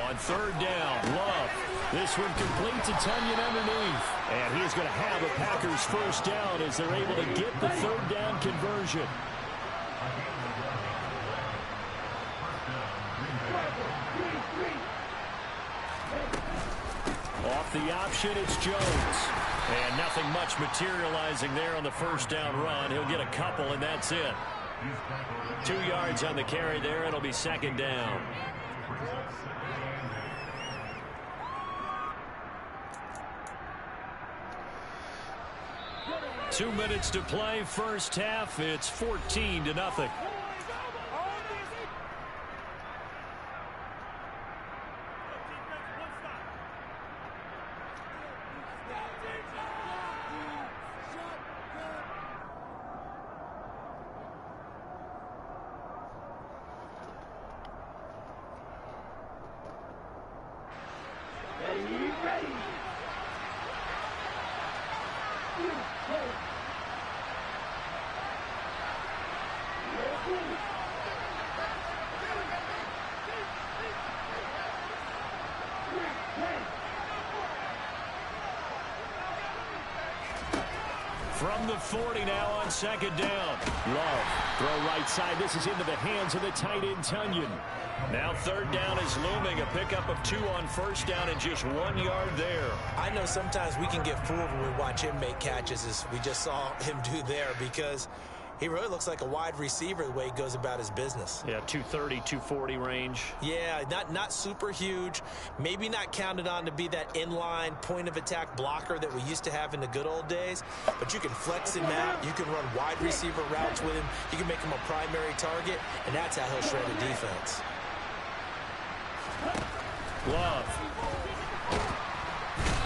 On third down, Love. This one complete to Tunyon underneath. And he's going to have a Packers first down as they're able to get the third down conversion. Off the option, it's Jones. And nothing much materializing there on the first down run. He'll get a couple, and that's it. 2 yards on the carry there. It'll be second down. Two minutes to play, first half. It's 14-0. From the 40 now on second down. Love, throw right side. This is into the hands of the tight end, Tunyon. Now third down is looming. A pickup of 2 on first down and just 1 yard there. I know sometimes we can get fooled when we watch him make catches, as we just saw him do there, because he really looks like a wide receiver the way he goes about his business. Yeah, 230, 240 range. Yeah, not super huge. Maybe not counted on to be that inline point-of-attack blocker that we used to have in the good old days. But you can flex him out. You can run wide receiver routes with him. You can make him a primary target, and that's how he'll shred a defense. Love.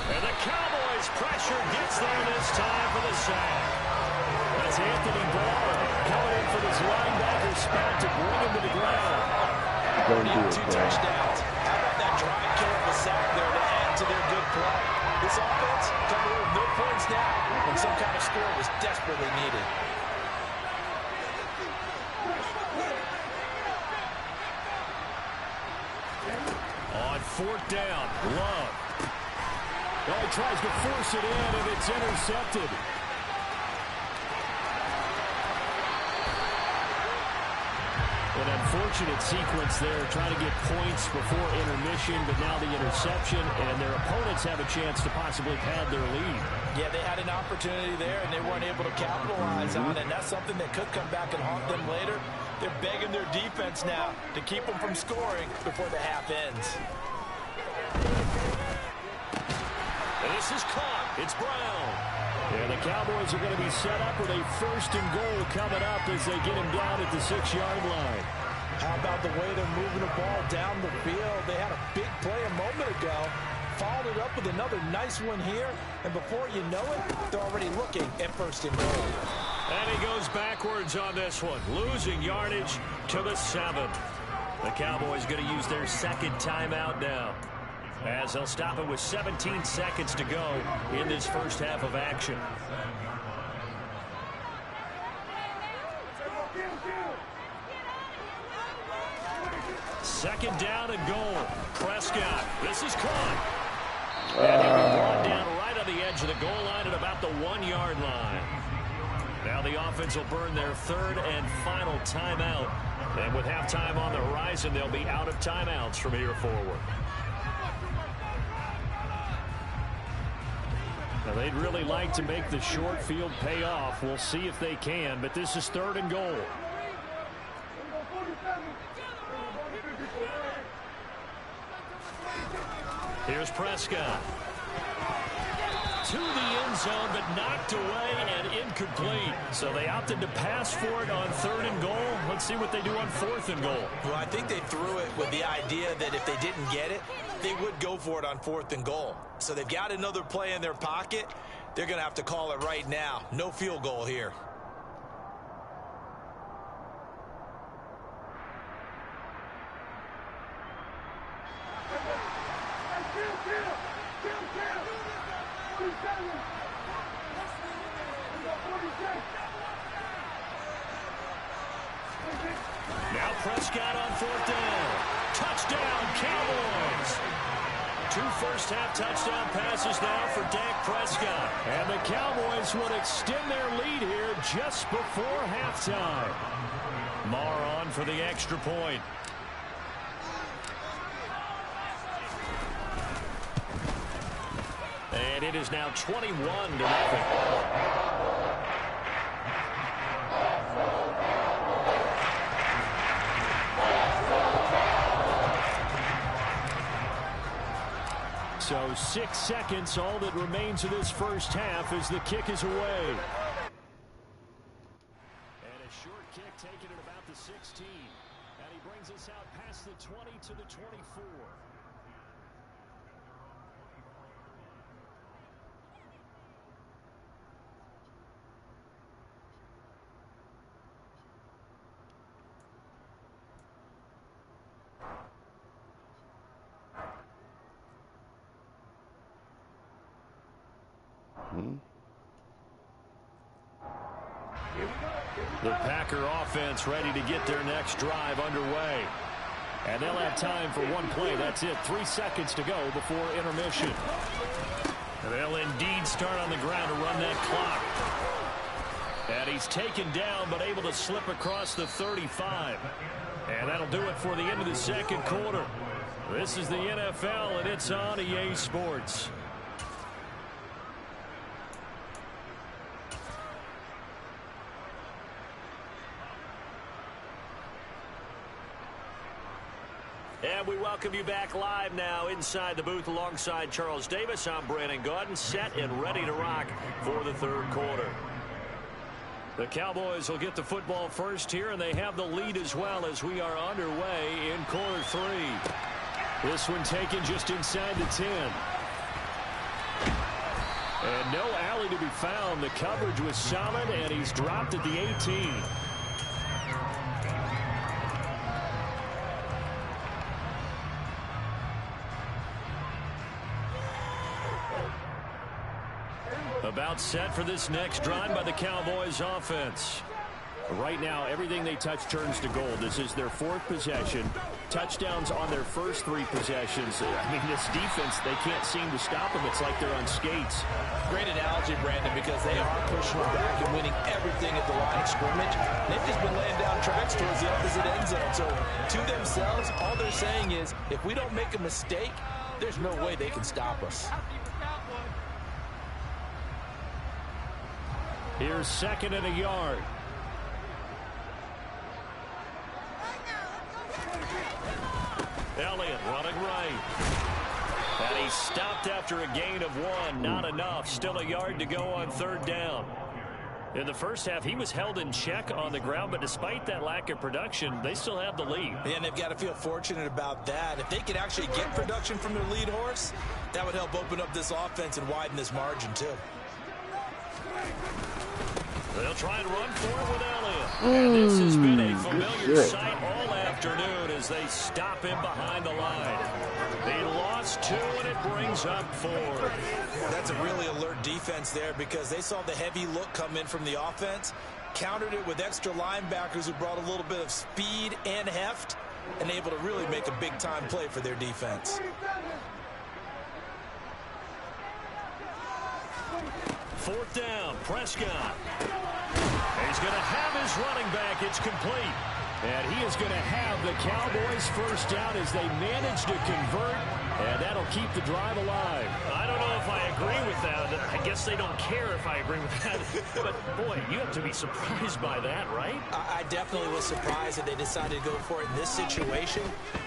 And the Cowboys pressure gets there this time for the sack. That's Anthony Brown coming in for this linebacker spot to bring him to the ground. Don't do it, 2 bro. touchdowns. How about that drive kill of a sack there to add to their good play? This offense coming in with no points now when some kind of score was desperately needed. On fourth down, Love. Oh, he tries to force it in, and it's intercepted. An unfortunate sequence there, trying to get points before intermission, but now the interception, and their opponents have a chance to possibly pad their lead. Yeah, they had an opportunity there, and they weren't able to capitalize on it, and that's something that could come back and haunt them later. They're begging their defense now to keep them from scoring before the half ends. And this is caught. It's Brown. And the Cowboys are going to be set up with a first and goal coming up as they get him down at the 6-yard line. How about the way they're moving the ball down the field? They had a big play a moment ago, followed it up with another nice one here, and before you know it, they're already looking at first and goal. And he goes backwards on this one, losing yardage to the 7th. The Cowboys going to use their second timeout now, as they'll stop it with 17 seconds to go in this first half of action. Second down and goal. Prescott. This is caught. And he'll be brought down right on the edge of the goal line at about the 1-yard line. Now the offense will burn their third and final timeout. And with halftime on the horizon, they'll be out of timeouts from here forward. Now, they'd really like to make the short field pay off. We'll see if they can, but this is third and goal. Here's Prescott. To the end zone, but knocked away and incomplete. So they opted to pass for it on 3rd and goal. Let's see what they do on 4th and goal. Well, I think they threw it with the idea that if they didn't get it, they would go for it on 4th and goal. So they've got another play in their pocket. They're going to have to call it right now. No field goal here. Now Prescott on 4th down. Touchdown, Cowboys. 2 first-half touchdown passes now for Dak Prescott. And the Cowboys will extend their lead here just before halftime. Marr on for the extra point. And it is now 21-0. So 6 seconds, all that remains of this first half as the kick is away. And a short kick taken at about the 16. And he brings us out past the 20 to the 24. The Packer offense ready to get their next drive underway. And they'll have time for one play. That's it. 3 seconds to go before intermission. And they'll indeed start on the ground to run that clock. And he's taken down but able to slip across the 35. And that'll do it for the end of the second quarter. This is the NFL and it's on EA Sports. And we welcome you back live now inside the booth alongside Charles Davis. I'm Brandon Gaudin, set and ready to rock for the third quarter. The Cowboys will get the football first here, and they have the lead as well as we are underway in quarter 3. This one taken just inside the 10. And no alley to be found. The coverage was solid, and he's dropped at the 18. About set for this next drive by the Cowboys offense. Right now, everything they touch turns to gold. This is their 4th possession. Touchdowns on their first 3 possessions. I mean, this defense, they can't seem to stop them. It's like they're on skates. Great analogy, Brandon, because they are pushing them back and winning everything at the line of scrimmage. They've just been laying down tracks towards the opposite end zone. So to themselves, all they're saying is, if we don't make a mistake, there's no way they can stop us. Here's 2nd and a yard. Elliott running right. And he stopped after a gain of 1. Not enough. Still a yard to go on 3rd down. In the first half, he was held in check on the ground, but despite that lack of production, they still have the lead. And they've got to feel fortunate about that. If they could actually get production from their lead horse, that would help open up this offense and widen this margin, too. They'll try and run for it with Elliott. And this has been a familiar sight all afternoon as they stop him behind the line. They lost 2, and it brings up 4. That's a really alert defense there because they saw the heavy look come in from the offense, countered it with extra linebackers who brought a little bit of speed and heft, and able to really make a big-time play for their defense. 4th down, Prescott. He's going to have his running back. It's complete. And he is going to have the Cowboys first down as they manage to convert, and that'll keep the drive alive. I don't know if I agree with that. I guess guess they don't care if I agree with that. But, boy, you have to be surprised by that, right? I definitely was surprised that they decided to go for it in this situation.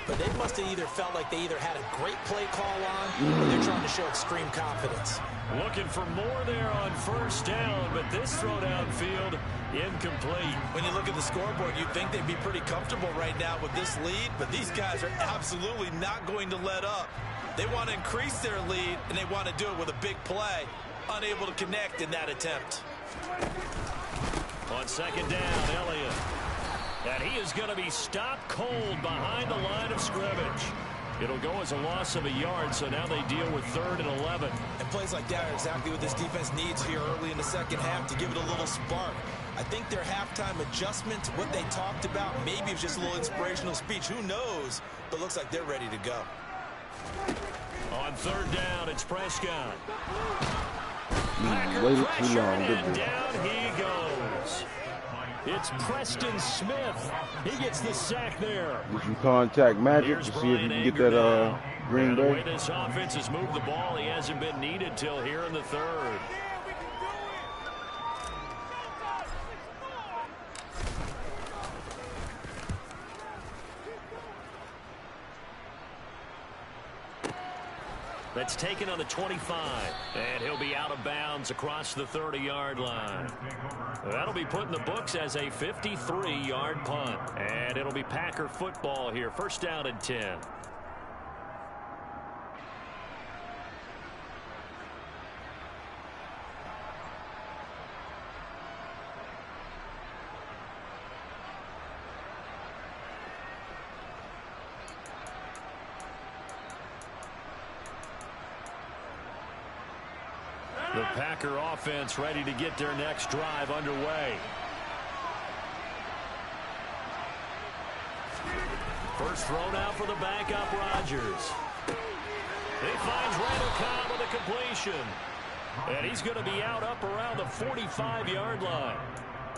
But they must have either felt like they either had a great play call on or they're trying to show extreme confidence. Looking for more there on first down, but this throw downfield incomplete. When you look at the scoreboard, you'd think they'd be pretty comfortable right now with this lead, but these guys are absolutely not going to let up. They want to increase their lead, and they want to do it with a big play. Unable to connect in that attempt. On second down, Elliott. And he is going to be stopped cold behind the line of scrimmage. It'll go as a loss of a yard, so now they deal with 3rd and 11. And plays like that are exactly what this defense needs here early in the second half to give it a little spark. I think their halftime adjustment, what they talked about, maybe it's just a little inspirational speech. Who knows? But looks like they're ready to go. On 3rd down, it's Prescott. Waited too long. And down he goes. It's Preston Smith. He gets the sack there. Did you contact Magic to see if you can get that Green Bay? The way this offense has moved the ball, he hasn't been needed till here in the 3rd. That's taken on the 25, and he'll be out of bounds across the 30-yard line. That'll be put in the books as a 53-yard punt, and it'll be Packer football here. 1st down and 10. The Packer offense ready to get their next drive underway. First throw now for the backup, Rodgers. He finds Randall Cobb with a completion. And he's going to be out up around the 45-yard line.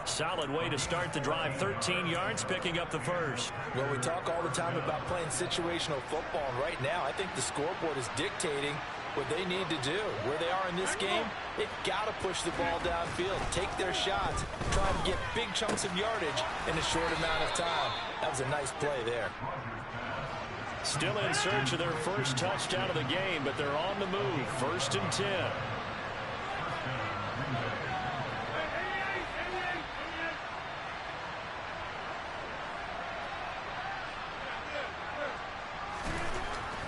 Solid way to start the drive. 13 yards, picking up the first. Well, we talk all the time about playing situational football, and right now I think the scoreboard is dictating what they need to do. Where they are in this game, they've got to push the ball downfield, take their shots, try to get big chunks of yardage in a short amount of time. That was a nice play there. Still in search of their first touchdown of the game, but they're on the move. 1st and 10.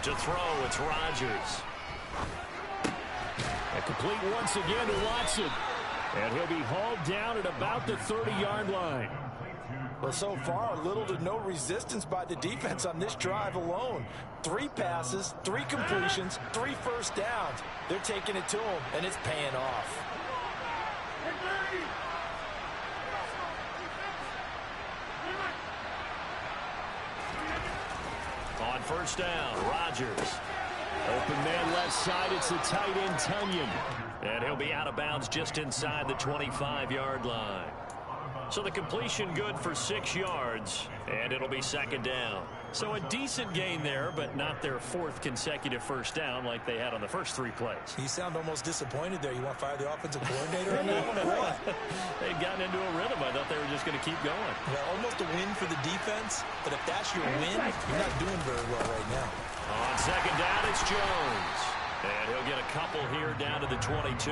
To throw, it's Rodgers. And complete once again to Watson. And he'll be hauled down at about the 30-yard line. Well, so far, little to no resistance by the defense on this drive alone. 3 passes, 3 completions, 3 first downs. They're taking it to them, and it's paying off. On first down, Rodgers. Open man left side, it's the tight end, Tunyon. And he'll be out of bounds just inside the 25-yard line. So the completion good for 6 yards, and it'll be 2nd down. So a decent gain there, but not their 4th consecutive first down like they had on the first 3 plays. You sound almost disappointed there. You want to fire the offensive coordinator on that one or what? They'd gotten into a rhythm. I thought they were just going to keep going. Well, almost a win for the defense, but if that's your win, you're not doing very well right now. On 2nd down, it's Jones. And he'll get a couple here down to the 22.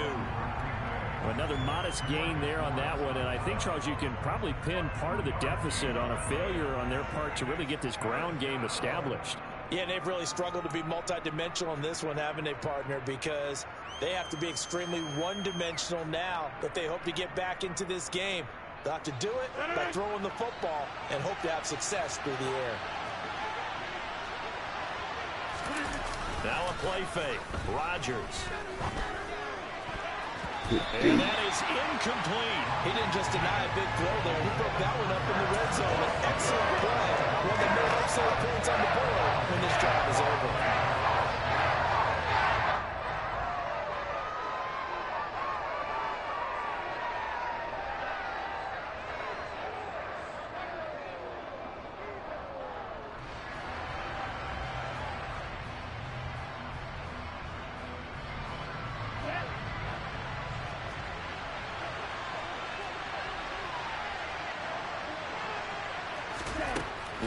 Another modest gain there on that one, and I think, Charles, you can probably pin part of the deficit on a failure on their part to really get this ground game established. Yeah, they've really struggled to be multidimensional in this one, haven't they, partner? Because they have to be extremely one-dimensional now if they hope to get back into this game. They'll have to do it by throwing the football and hope to have success through the air. Now a play fake. Rodgers. And that is incomplete. He didn't just deny a big throw there. He broke that one up in the red zone. An excellent play. One of the more excellent points on the board when this drive is over.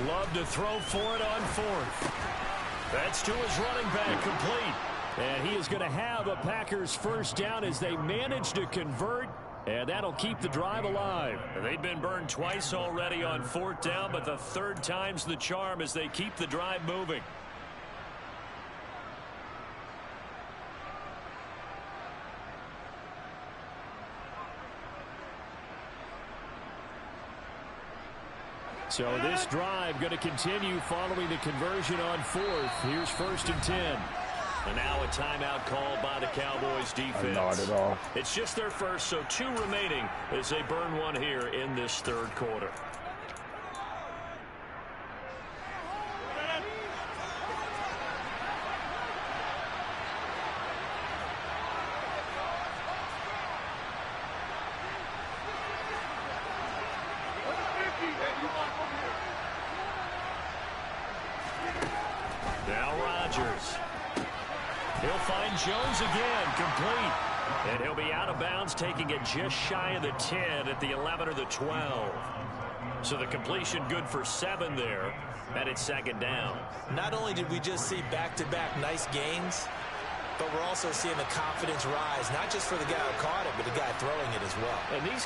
Love to throw for it on fourth. That's to his running back, complete. And he is going to have a Packers first down as they manage to convert. And that'll keep the drive alive. They've been burned twice already on fourth down, but the third time's the charm as they keep the drive moving. So this drive going to continue following the conversion on fourth. Here's 1st and 10. And now a timeout called by the Cowboys defense. Not at all. It's just their first, so 2 remaining as they burn one here in this third quarter. Now Rodgers. He'll find Jones again, complete. And he'll be out of bounds, taking it just shy of the 10 at the 11 or the 12. So the completion good for 7 there, and it's 2nd down. Not only did we just see back-to-back nice gains, but we're also seeing the confidence rise, not just for the guy who caught it, but the guy throwing it as well. And these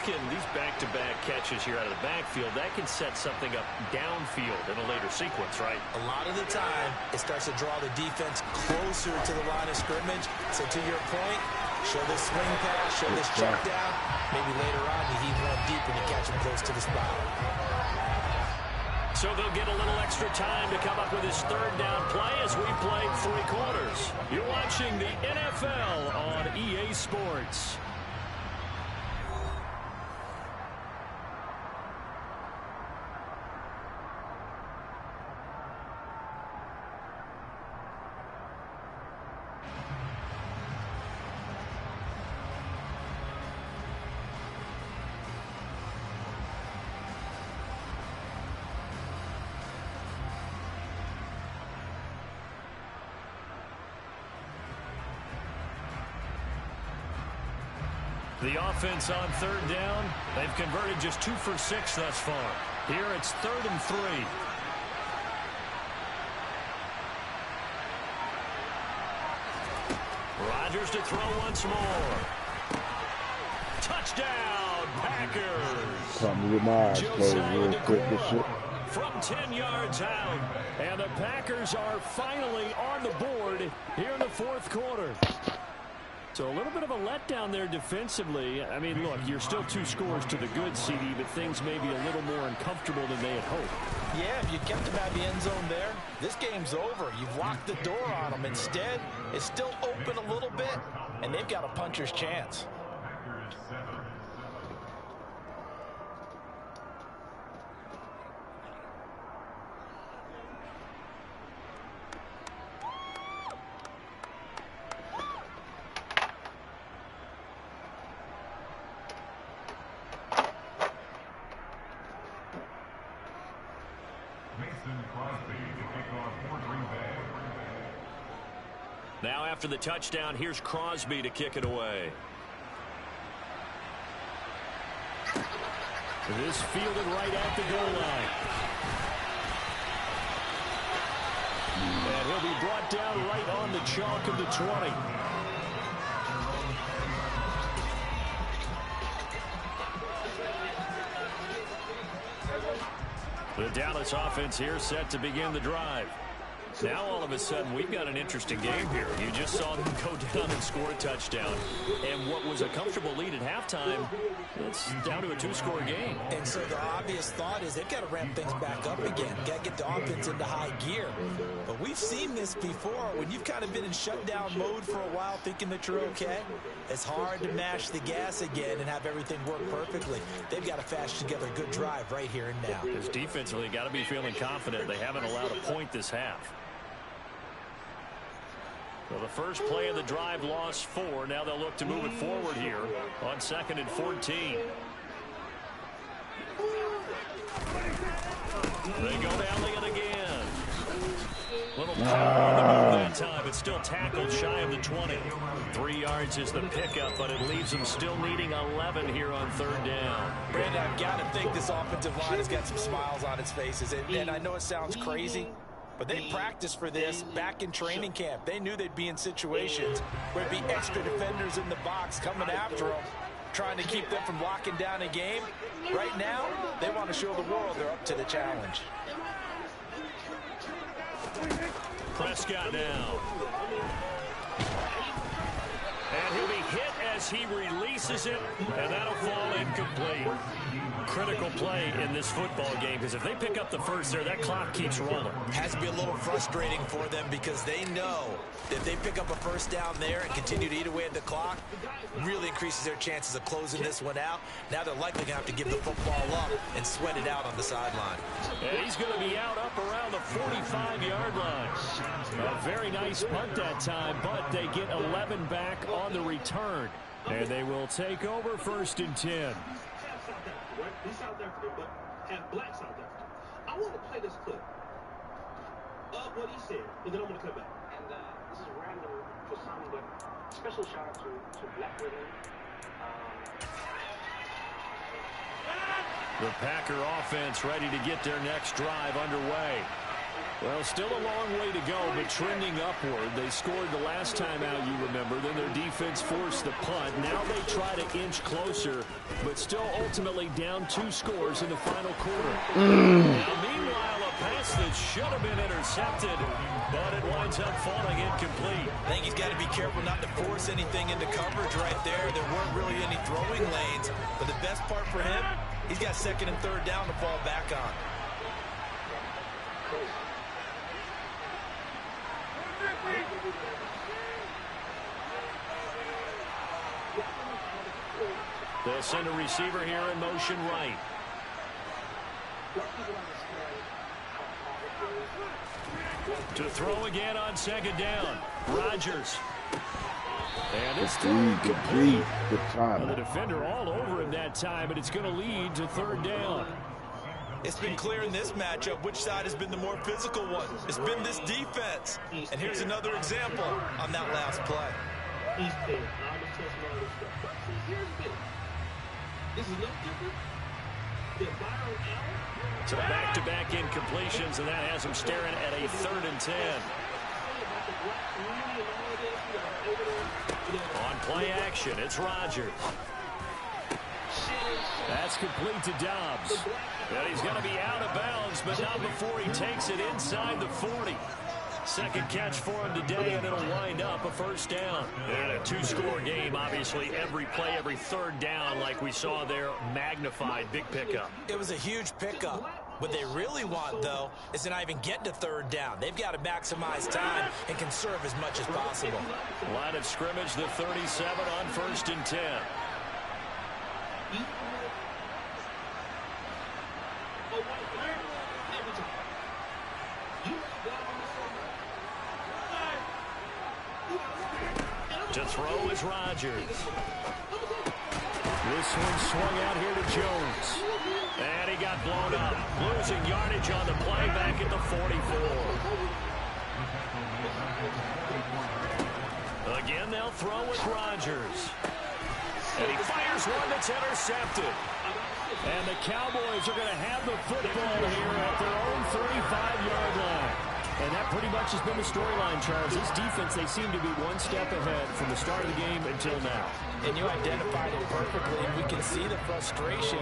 back-to-back catches here out of the backfield, that can set something up downfield in a later sequence, right? A lot of the time, it starts to draw the defense closer to the line of scrimmage. So to your point, show this swing pass, show this check down. Maybe later on, you heave one deep and you catch him close to the spot. So they'll get a little extra time to come up with his 3rd down play as we played 3 quarters. You're watching the NFL on EA Sports. The offense on 3rd down, they've converted just 2 for 6 thus far. Here it's 3rd and 3. Rodgers to throw once more. Touchdown, Packers. Something with my eyes closed real quick. This shit. From 10 yards out, and the Packers are finally on the board here in the 4th quarter. So a little bit of a letdown there defensively. I mean, look, you're still 2 scores to the good, CD, but things may be a little more uncomfortable than they had hoped. Yeah, if you kept them out of the end zone there, this game's over. You've locked the door on them. Instead, it's still open a little bit, and they've got a puncher's chance. Now after the touchdown, here's Crosby to kick it away. This fielded right at the goal line. And he'll be brought down right on the chalk of the 20. The Dallas offense here set to begin the drive. Now all of a sudden we've got an interesting game here. You just saw them go down and score a touchdown. And what was a comfortable lead at halftime, it's down to a 2-score game. And so the obvious thought is they've got to ramp things back up again. Got to get the offense into high gear. But we've seen this before. When you've kind of been in shutdown mode for a while thinking that you're okay, it's hard to mash the gas again and have everything work perfectly. They've got to fashion together a good drive right here and now. Because defensively, got to be feeling confident. They haven't allowed a point this half. So the first play of the drive lost 4. Now they'll look to move it forward here on 2nd and 14. They go down it again. Little power on the move that time, but still tackled shy of the 20. 3 yards is the pickup, but it leaves them still needing 11 here on third down. Brandon, I've got to think this offensive line has got some smiles on its faces. And I know it sounds crazy, but they practiced for this back in training camp. They knew they'd be in situations where it'd be extra defenders in the box coming after them, trying to keep them from locking down a game. Right now, they want to show the world they're up to the challenge. Prescott now. And he'll be hit as he releases it, and that'll fall incomplete. Critical play in this football game, because if they pick up the first there, that clock keeps rolling. Has to be a little frustrating for them because they know that if they pick up a first down there and continue to eat away at the clock, really increases their chances of closing this one out. Now they're likely going to have to give the football up and sweat it out on the sideline. And he's going to be out up around the 45-yard line. A very nice punt that time, but they get 11 back on the return. And they will take over 1st and 10. He's South African, but half black South African. I want to play this clip of what he said, and then I'm going to come back. And this is random for some, but special shout out to black women. The Packer offense ready to get their next drive underway. Well, still a long way to go, but trending upward. They scored the last time out, you remember. Then their defense forced the punt. Now they try to inch closer, but still ultimately down 2 scores in the final quarter. Now, meanwhile, a pass that should have been intercepted, but it winds up falling incomplete. I think he's got to be careful not to force anything into coverage right there. There weren't really any throwing lanes, but the best part for him, he's got 2nd and 3rd down to fall back on. They'll send a receiver here in motion right. To throw again on 2nd down. Rodgers. And it's complete. Good time. The defender all over him that time, but it's going to lead to 3rd down. It's been clear in this matchup which side has been the more physical one. It's been this defense. And here's another example on that last play. He's paying. This is no different than Byron Allen. So back-to-back incompletions, and that has him staring at a 3rd and 10. On play action, it's Rodgers. That's complete to Dobbs. And he's going to be out of bounds, but not before he takes it inside the 40. 2nd catch for him today, and it'll wind up a 1st down. And a 2-score game, obviously, every play, every 3rd down, like we saw there, magnified, big pickup. It was a huge pickup. What they really want, though, is to not even get to 3rd down. They've got to maximize time and conserve as much as possible. Line of scrimmage, the 37 on 1st and 10. To throw is Rodgers. This one swung out here to Jones. And he got blown up. Losing yardage on the play back at the 44. Again, they'll throw with Rodgers. And he fires one that's intercepted. And the Cowboys are going to have the football here at their own 35-yard line. And that pretty much has been the storyline, Charles. This defense, they seem to be one step ahead from the start of the game until now. And you identified it perfectly. We can see the frustration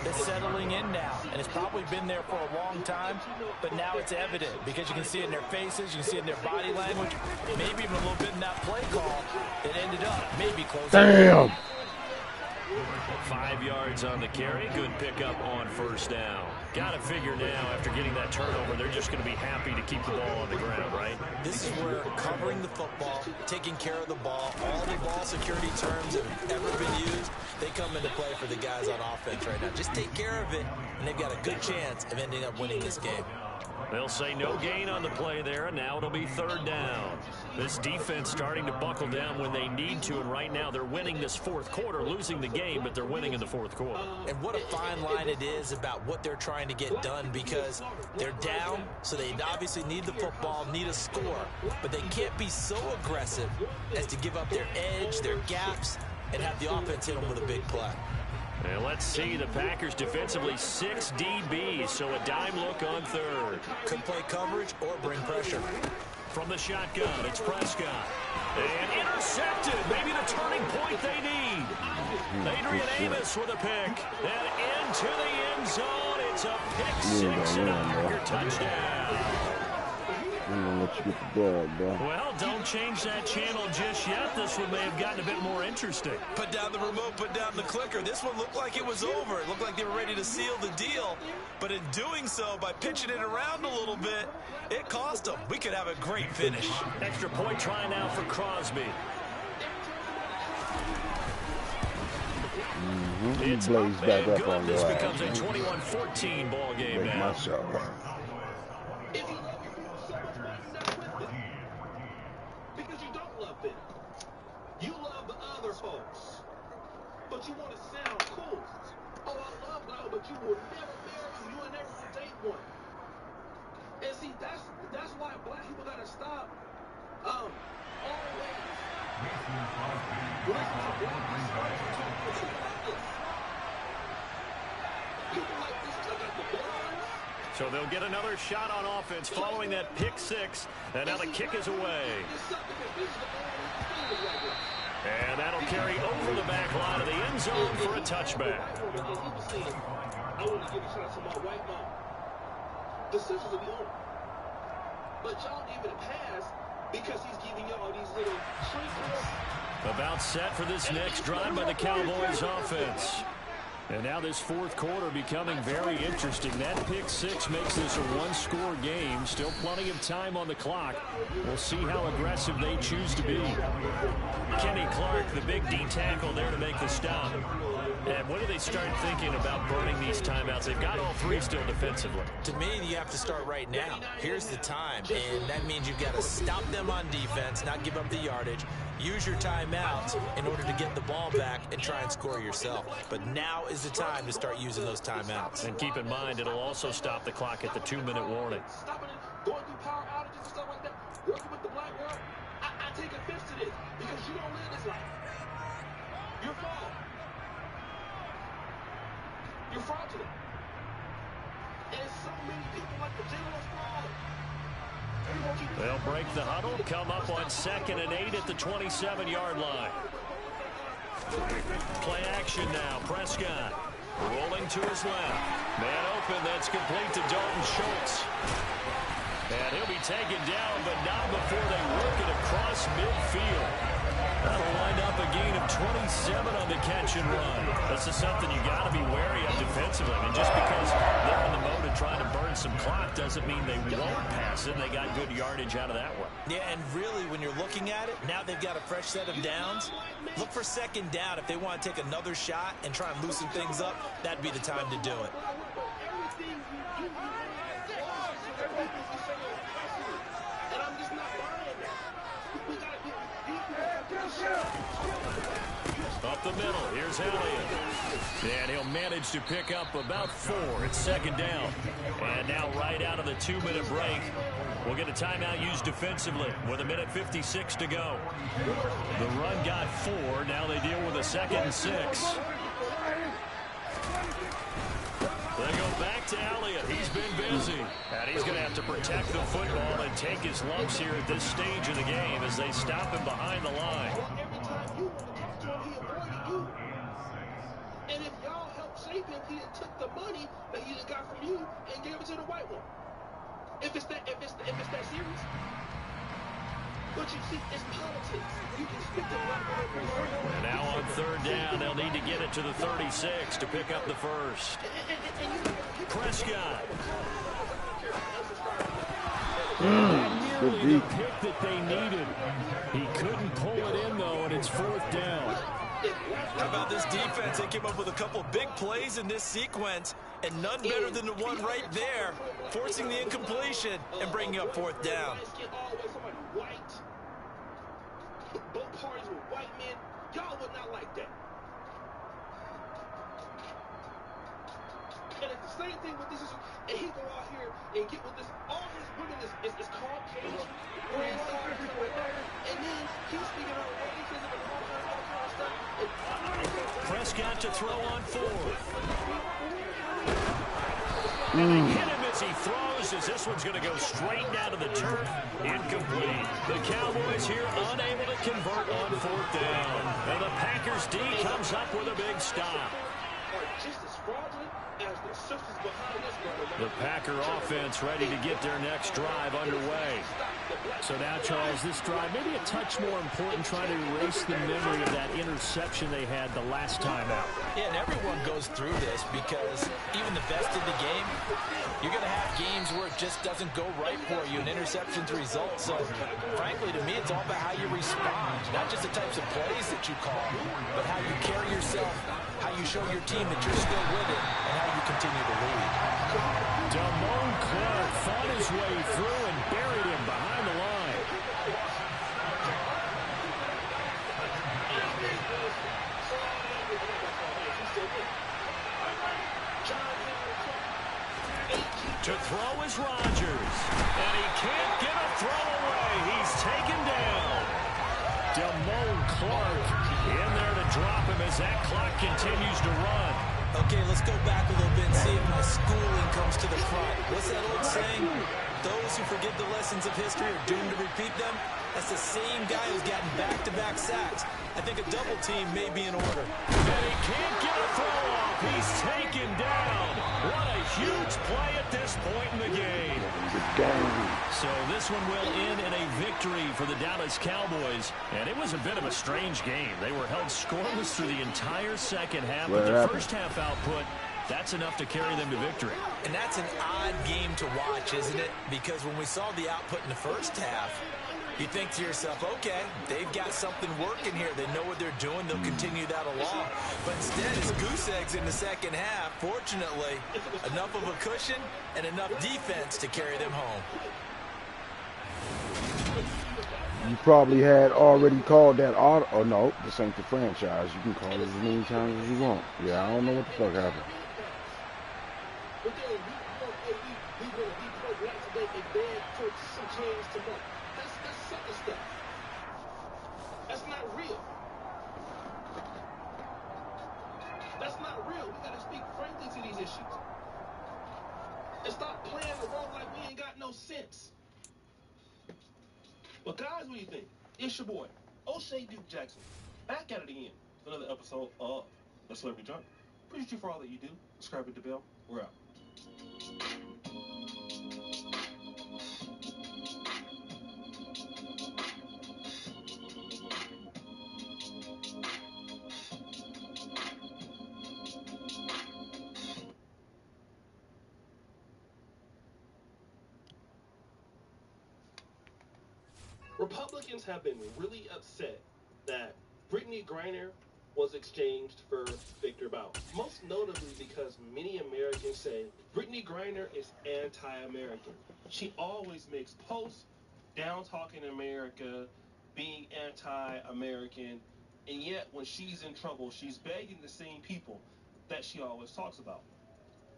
that's settling in now. And it's probably been there for a long time, but now it's evident because you can see it in their faces, you can see it in their body language, maybe even a little bit in that play call that ended up maybe close. Damn! 5 yards on the carry. Good pickup on 1st down. Got to figure now, after getting that turnover, they're just going to be happy to keep the ball on the ground, right? This is where covering the football, taking care of the ball, all the ball security terms that have ever been used, they come into play for the guys on offense right now. Just take care of it, and they've got a good chance of ending up winning this game. They'll say no gain on the play there, and now it'll be third down. This defense starting to buckle down when they need to, and right now they're winning this fourth quarter, losing the game, but they're winning in the fourth quarter. And what a fine line it is about what they're trying to get done, because they're down, so they obviously need the football, need a score, but they can't be so aggressive as to give up their edge, their gaps, and have the offense hit them with a big play. And let's see, the Packers defensively 6 DBs, so a dime look on third. Could play coverage or bring pressure. From the shotgun, it's Prescott. And intercepted, maybe the turning point they need. Adrian Amos with a pick. And into the end zone, it's a pick six and a Packer touchdown. I'm gonna let you get the ball, bro. Well, don't change that channel just yet. This one may have gotten a bit more interesting. Put down the remote, put down the clicker. This one looked like it was over. It looked like they were ready to seal the deal. But in doing so, by pitching it around a little bit, it cost them. We could have a great finish. Extra point try now for Crosby. It's blaze back up on this your becomes ass. a 21-14 ball game Make now. myself. Because you don't love them. You love the other folks. But you want to sound cool. Oh, I love God, but you will never marry you. You will never date one. And see, that's why black people gotta stop. Always. People like this, I got the blondes. So they'll get another shot on offense following that pick six. And now the kick is away. And that'll carry over the back line of the end zone for a touchback. I want to give a shout out to my white mom. The sisters will be on. But y'all give it a pass because he's giving y'all these little trinkets. About set for this next drive by the Cowboys offense. And now this fourth quarter becoming very interesting. That pick six makes this a one-score game. Still plenty of time on the clock. We'll see how aggressive they choose to be. Kenny Clark, the big D tackle there to make the stop. And when do they start thinking about burning these timeouts? They've got all three still defensively. To me, you have to start right now. Here's the time, and that means you've got to stop them on defense, not give up the yardage. Use your timeouts in order to get the ball back and try and score yourself. But now is the time to start using those timeouts. And keep in mind, it'll also stop the clock at the 2-minute warning. Stopping it, going through power outages and stuff like that, working with the black world. I take offense to this because you don't live this life. You're flawed. You're fraudulent. And so many people like the general's flawed. They'll break the huddle, come up on 2nd and 8 at the 27-yard line. Play action now. Prescott rolling to his left. Man open, that's complete to Dalton Schultz. And he'll be taken down, but not before they work it across midfield. That'll wind up a gain of 27 on the catch and run. This is something you got to be wary of defensively. I mean, just because they're in the mode of trying to burn some clock doesn't mean they won't pass it. They got good yardage out of that one. Yeah, and really, when you're looking at it, now they've got a fresh set of downs. Look for 2nd down. If they want to take another shot and try and loosen things up, that'd be the time to do it. Up the middle, here's Elliott. And he'll manage to pick up about 4. It's 2nd down. And now right out of the 2-minute break, we'll get a timeout used defensively with 1:56 to go. The run got 4. Now they deal with a 2nd and 6. They go back to Elliott. He's been busy. And he's going to have to protect the football and take his lumps here at this stage of the game as they stop him behind the line. And if y'all help shape him, he took the money that he just got from you and gave it to the white one. If it's that serious. But you see, it's politics. You can speak to black women. And now on 3rd down, they'll need to get it to the 36 to pick up the first. Prescott. Nearly the pick that they needed. He couldn't pull it in, though, and it's 4th down. How about this defense? They came up with a couple big plays in this sequence, And none better than the one right there, forcing the incompletion and bringing up fourth down. Both parties were white men. Y'all would not like that. And it's the same thing with this. And he go out here and get with this. All his women is Caucasian. And then he's speaking on racism and all kind of stuff. Prescott to throw on fourth. And they hit him as he throws, as this one's going to go straight down to the turf. Incomplete. The Cowboys here unable to convert on fourth down. And the Packers D comes up with a big stop. The Packer offense ready to get their next drive underway. So now, Charles, this drive maybe a touch more important, trying to erase the memory of that interception they had the last time out. Yeah, and everyone goes through this because even the best in the game, you're going to have games where it just doesn't go right for you and interceptions result. So, frankly, to me, it's all about how you respond, not just the types of plays that you call, but how you carry yourself, how you show your team that you're still with it, and how you continue to lead. Damone Clark fought his way through and buried him behind the line. To throw is Rodgers, and he can't get a throw away. He's taken down. Damone Clark in there to drop him as that clock continues to run. Okay, let's go back a little bit and see if my schooling comes to the front. What's that old saying? Those who forget the lessons of history are doomed to repeat them. That's the same guy who's gotten back-to-back sacks. I think a double team may be in order. And he can't get a throw off. He's taken down. What a huge play at this point in the game. So this one will end in a victory for the Dallas Cowboys. And it was a bit of a strange game. They were held scoreless through the entire second half. But the first half output, that's enough to carry them to victory. And that's an odd game to watch, isn't it? Because when we saw the output in the first half, you think to yourself, okay, they've got something working here. They know what they're doing. They'll continue that along. But instead, it's goose eggs in the second half. Fortunately, enough of a cushion and enough defense to carry them home. You probably had already called that auto. Oh, no, this ain't the franchise. You can call it as many times as you want. Yeah, I don't know what the fuck happened. That's not real. That's not real. We got to speak frankly to these issues. And stop playing the role like we ain't got no sense. But guys, what do you think? It's your boy, O'Shea Duke Jackson, back at it again. Another episode of The Celebrity Junk. Appreciate you for all that you do. Subscribe, hit the bell. We're out. Republicans have been really upset that Brittany Griner was exchanged for Victor Bout. Most notably because many Americans say Brittany Griner is anti-American. She always makes posts down-talking America, being anti-American, and yet when she's in trouble, she's begging the same people that she always talks about.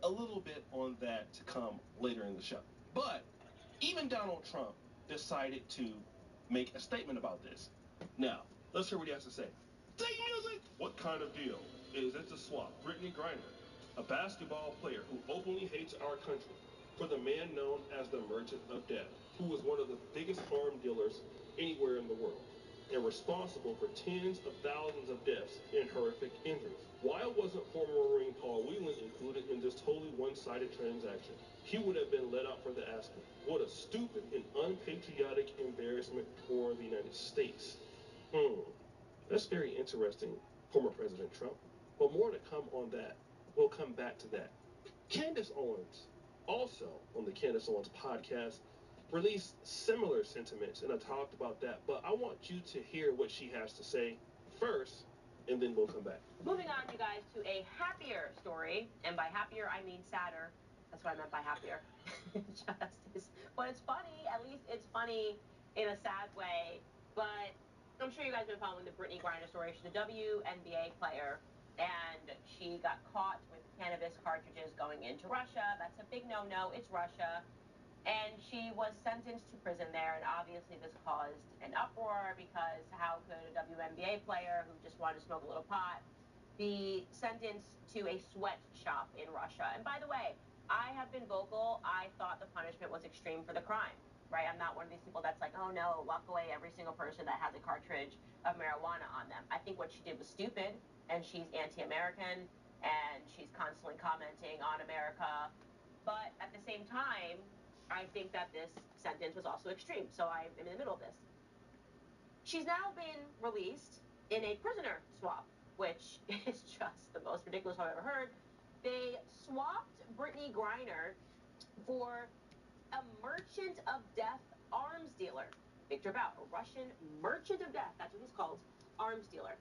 A little bit on that to come later in the show. But even Donald Trump decided to make a statement about this. Now, let's hear what he has to say. Take music! What kind of deal is it to swap Brittany Griner, a basketball player who openly hates our country, for the man known as the Merchant of Death, who was one of the biggest arms dealers anywhere in the world, and responsible for tens of thousands of deaths and horrific injuries? Why wasn't former Marine Paul Whelan included in this totally one-sided transaction? He would have been let out for the asking. What a stupid and unpatriotic embarrassment for the United States. That's very interesting, former President Trump. But more to come on that. We'll come back to that. Candace Owens, also on the Candace Owens podcast, released similar sentiments, and I talked about that. But I want you to hear what she has to say. First, and then we'll come back. Moving on, you guys, to a happier story, and by happier I mean sadder. That's what I meant by happier. Justice. But it's funny. At least it's funny in a sad way. But I'm sure you guys have been following the Brittany Griner story. She's a WNBA player, and she got caught with cannabis cartridges going into Russia. That's a big no-no. It's Russia. And she was sentenced to prison there, and obviously this caused an uproar because how could a WNBA player who just wanted to smoke a little pot be sentenced to a sweatshop in Russia? And by the way, I have been vocal. I thought the punishment was extreme for the crime, right? I'm not one of these people that's like, oh no, lock away every single person that has a cartridge of marijuana on them. I think what she did was stupid, and she's anti-American, and she's constantly commenting on America. But at the same time, I think that this sentence was also extreme, so I'm in the middle of this. She's now been released in a prisoner swap, which is just the most ridiculous I've ever heard. They swapped Brittany Griner for a merchant of death arms dealer. Victor Bout, a Russian merchant of death, that's what he's called, arms dealer.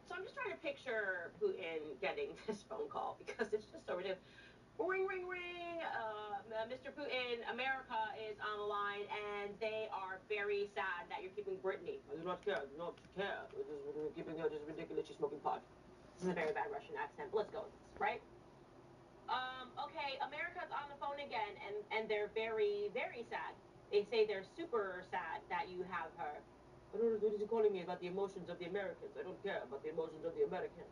So I'm just trying to picture Putin getting this phone call because it's just so ridiculous. Ring, ring, ring. Mr. Putin, America is on the line, and they are very sad that you're keeping Brittany. I do not care. I do not care. We're keeping her. This is ridiculous. She's smoking pot. This is a very bad Russian accent, but let's go with this, right? Okay, America's on the phone again, and they're very, very sad. They say they're super sad that you have her. I don't know what is he calling me about the emotions of the Americans. I don't care about the emotions of the Americans.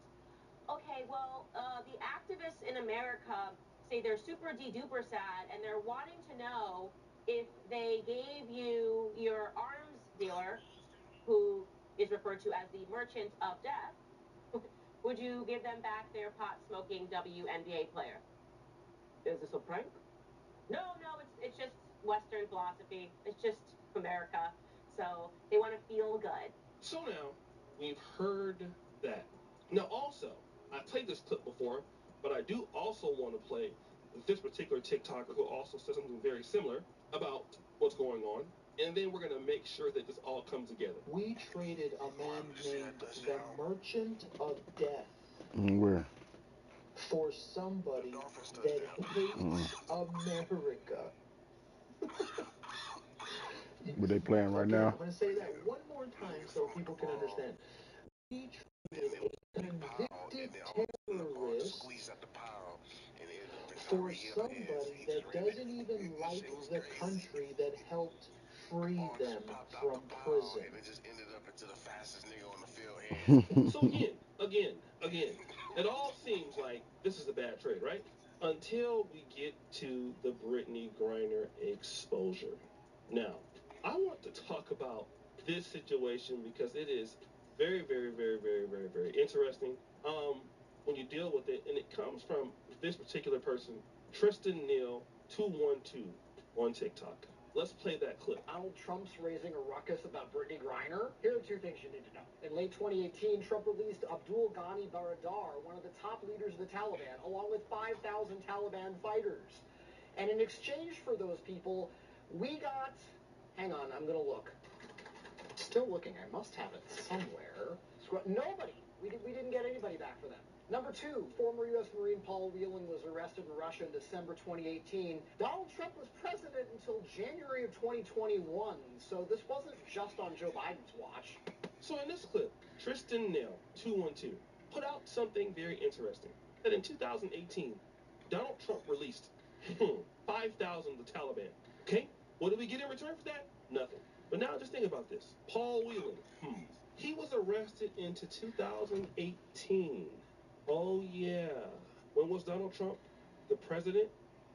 Okay, well, the activists in America say they're super de-duper sad, and they're wanting to know if they gave you your arms dealer, who is referred to as the merchant of death, would you give them back their pot-smoking WNBA player? Is this a prank? No, it's just Western philosophy. It's just America. So they want to feel good. So now, we've heard that. Now also, I played this clip before, but I do also want to play this particular TikToker who also said something very similar about what's going on. And then we're going to make sure that this all comes together. We traded a man named the Merchant of Death. Where? For somebody that hates America. Were they playing right now? I'm going to say that one more time so people can understand. We traded a convicted terrorist for somebody that doesn't even like the country that helped free them from prison. So again, it all seems like this is a bad trade, right? Until we get to the Brittany Griner exposure. Now, I want to talk about this situation because it is very, very, very, very, very, very interesting. When you deal with it, and it comes from this particular person, Tristan Neal 212 on TikTok. Let's play that clip. Donald Trump's raising a ruckus about Brittany Griner. Here are two things you need to know. In late 2018, Trump released Abdul Ghani Baradar, one of the top leaders of the Taliban, along with 5,000 Taliban fighters. And in exchange for those people, we got... Hang on, I'm going to look. Still looking. I must have it somewhere. Nobody. We didn't get anybody back for them. Number two, former U.S. Marine Paul Whelan was arrested in Russia in December 2018. Donald Trump was president until January of 2021, so this wasn't just on Joe Biden's watch. So in this clip, Tristan Neal 212 put out something very interesting. That in 2018, Donald Trump released 5,000 of the Taliban. Okay? What did we get in return for that? Nothing. But now just think about this. Paul Whelan. He was arrested into 2018. Oh, yeah. When was Donald Trump the president?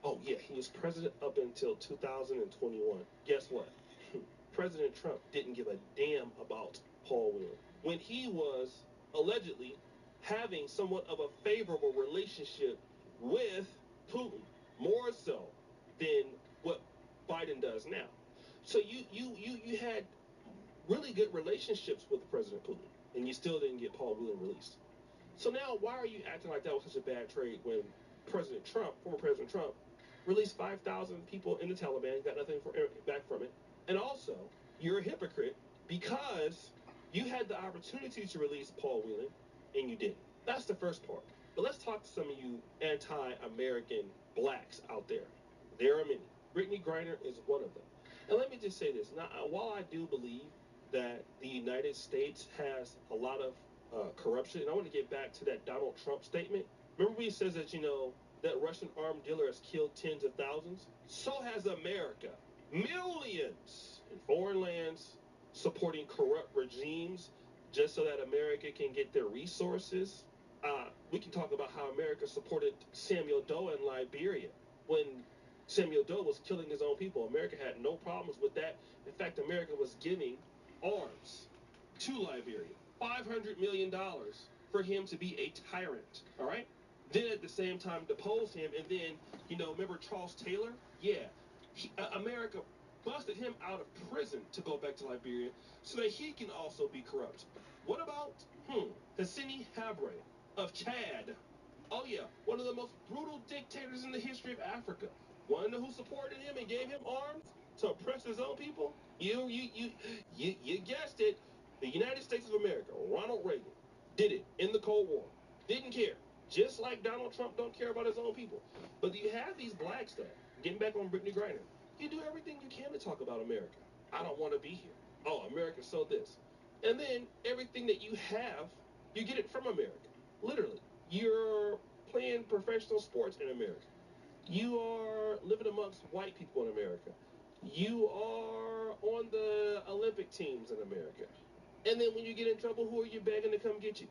Oh, yeah, he was president up until 2021. Guess what? President Trump didn't give a damn about Paul Whelan. When he was allegedly having somewhat of a favorable relationship with Putin, more so than what Biden does now. So you had really good relationships with President Putin, and you still didn't get Paul Whelan released. So now, why are you acting like that was such a bad trade when President Trump, former President Trump, released 5,000 people in the Taliban, got nothing back from it? And also, you're a hypocrite because you had the opportunity to release Paul Whelan, and you didn't. That's the first part. But let's talk to some of you anti-American blacks out there. There are many. Brittany Griner is one of them. And let me just say this. Now, while I do believe that the United States has a lot of corruption, and I want to get back to that Donald Trump statement. Remember when he says that, that Russian armed dealer has killed tens of thousands? So has America. Millions in foreign lands supporting corrupt regimes just so that America can get their resources. We can talk about how America supported Samuel Doe in Liberia. When Samuel Doe was killing his own people, America had no problems with that. In fact, America was giving arms to Liberia. $500 million for him to be a tyrant, all right? Then at the same time depose him, and then, remember Charles Taylor? Yeah. America busted him out of prison to go back to Liberia so that he can also be corrupt. What about Hissène Habré of Chad? Oh yeah, one of the most brutal dictators in the history of Africa. Want to know who supported him and gave him arms to oppress his own people? You guessed it. The United States of America, Ronald Reagan, did it in the Cold War. Didn't care. Just like Donald Trump don't care about his own people. But you have these blacks that, getting back on Brittany Griner, you do everything you can to talk about America. I don't want to be here. Oh, America, so this. And then everything that you have, you get it from America. Literally. You're playing professional sports in America. You are living amongst white people in America. You are on the Olympic teams in America. And then when you get in trouble, who are you begging to come get you?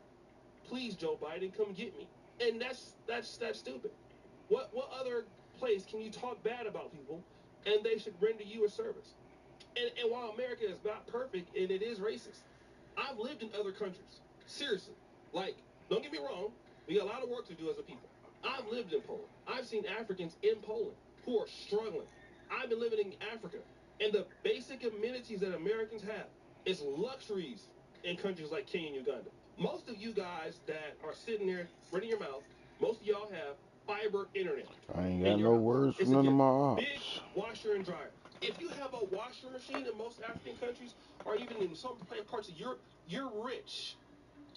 Please, Joe Biden, come get me. And that's stupid. What other place can you talk bad about people and they should render you a service? And while America is not perfect and it is racist, I've lived in other countries. Seriously. Like, don't get me wrong, we got a lot of work to do as a people. I've lived in Poland. I've seen Africans in Poland who are struggling. I've been living in Africa. And the basic amenities that Americans have is luxuries in countries like Kenya and Uganda. Most of you guys that are sitting there running your mouth, most of y'all have fiber internet. I ain't got no words from none of my ops. Big washer and dryer. If you have a washer machine in most African countries, or even in some parts of Europe, you're rich.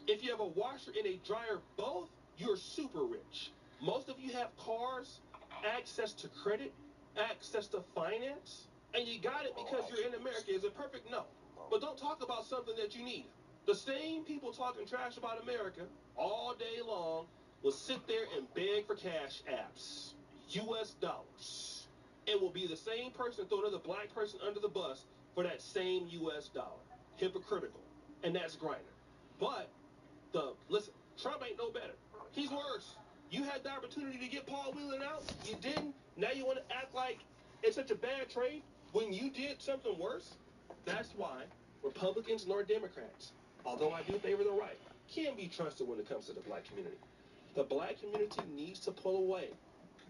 If you have a washer and a dryer both, you're super rich. Most of you have cars, access to credit, access to finance, and you got it because you're in America. Is it perfect? No. But don't talk about something that you need. The same people talking trash about America all day long will sit there and beg for cash apps, US dollars. It will be the same person throw another black person under the bus for that same US dollar. Hypocritical. And that's Griner. But listen, Trump ain't no better. He's worse. You had the opportunity to get Paul Whelan out. You didn't. Now you want to act like it's such a bad trade when you did something worse? That's why Republicans nor Democrats, although I do favor the right, can't be trusted when it comes to the black community. The black community needs to pull away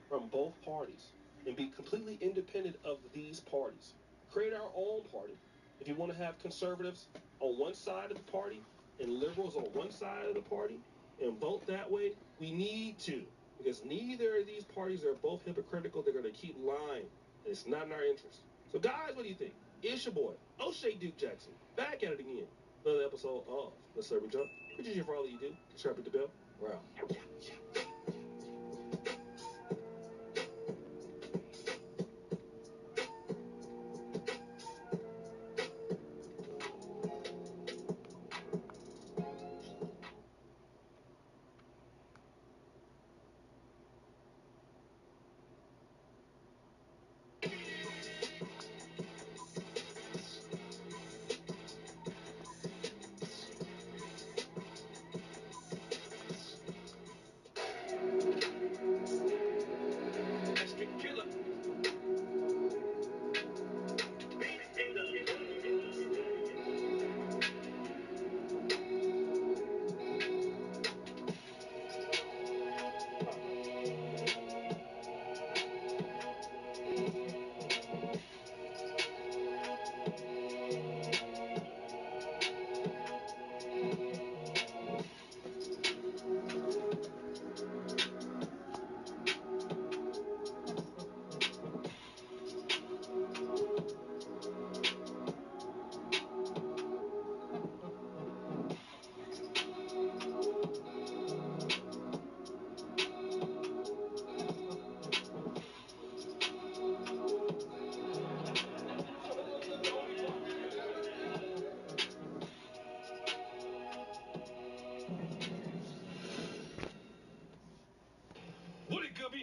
from both parties and be completely independent of these parties. Create our own party. If you want to have conservatives on one side of the party and liberals on one side of the party and vote that way, we need to. Because neither of these parties are both hypocritical. They're going to keep lying. And it's not in our interest. So guys, what do you think? It's your boy, O'Shea Duke Jackson, back at it again. Another episode of The Server Jump. Appreciate you for all that you do. Subscribe to the bell. We're out.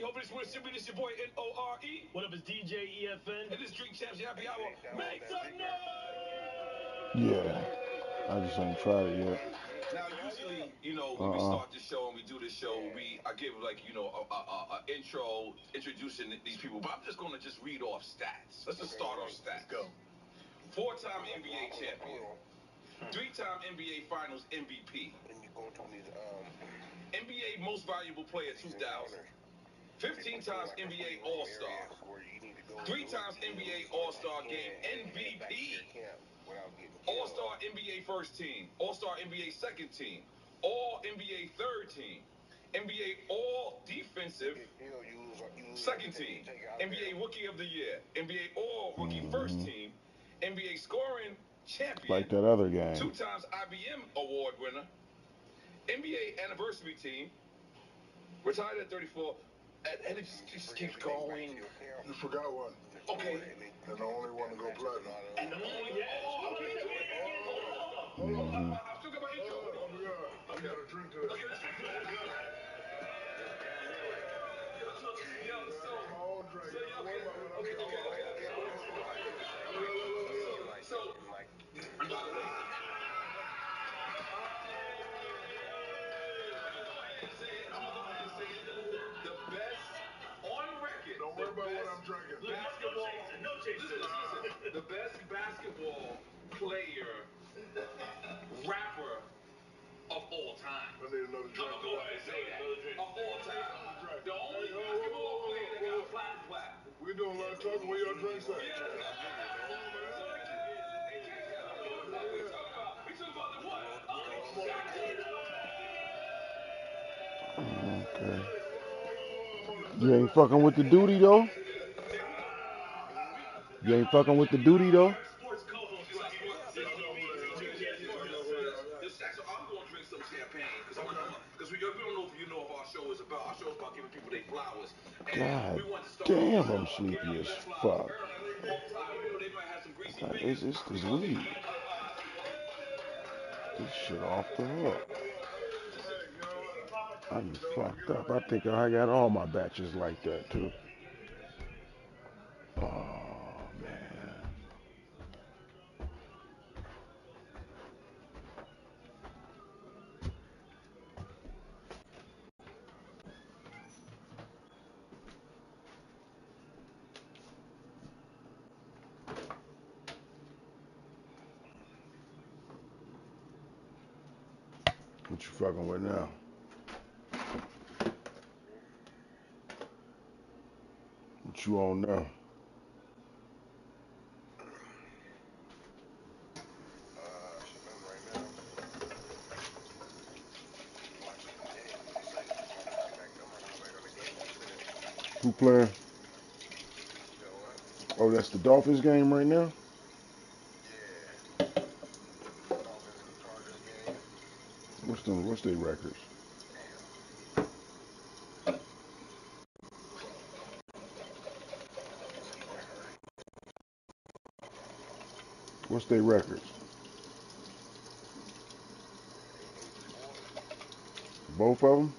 hoping this winner simply. This your boy NORE. What up is DJ EFN? And this Drink Champs Happy Hour. Make some noise! Yeah. I just ain't tried it yet. Now, usually, when we start this show and we do this show, I give like, a intro introducing these people, but I'm just gonna just read off stats. Let's just start off stats. Let's go. 4-time NBA champion, 3-time NBA Finals MVP, NBA Most Valuable Player 2000, 15 times NBA All-Star, 3 times NBA All-Star Game MVP, All-Star NBA First Team, All-Star NBA Second Team, All NBA Third Team, NBA All Defensive Second Team, NBA Rookie of the Year, NBA All Rookie First Team, NBA Scoring Champion, Like that other game. 2 times IBM Award winner, NBA Anniversary Team, retired at 34, and it just keeps going. You forgot one. Okay. And the only one to go platinum. And the only I still got my intro. I got a drink to that. The best on record. Don't worry about what I'm drinking. No chaser. Listen. The best basketball player, rapper of all time. I need another drink. I'm gonna go ahead and say that. Of all time. The only basketball player that got platinum. We doing a lot of talking. Where your drinks at? Okay. You ain't fucking with the duty though? You ain't fucking with the duty though? Because we don't know if you know what our show is about. Our show is about giving people their flowers. God damn, I'm sleepy as fuck. It's this weed. This shit off the hook. I'm fucked up. I think I got all my batches like that too. Oh man. What you fucking with now? What you on now? Who playing? Oh, that's the Dolphins game right now? What's their records? What's their records? Both of them?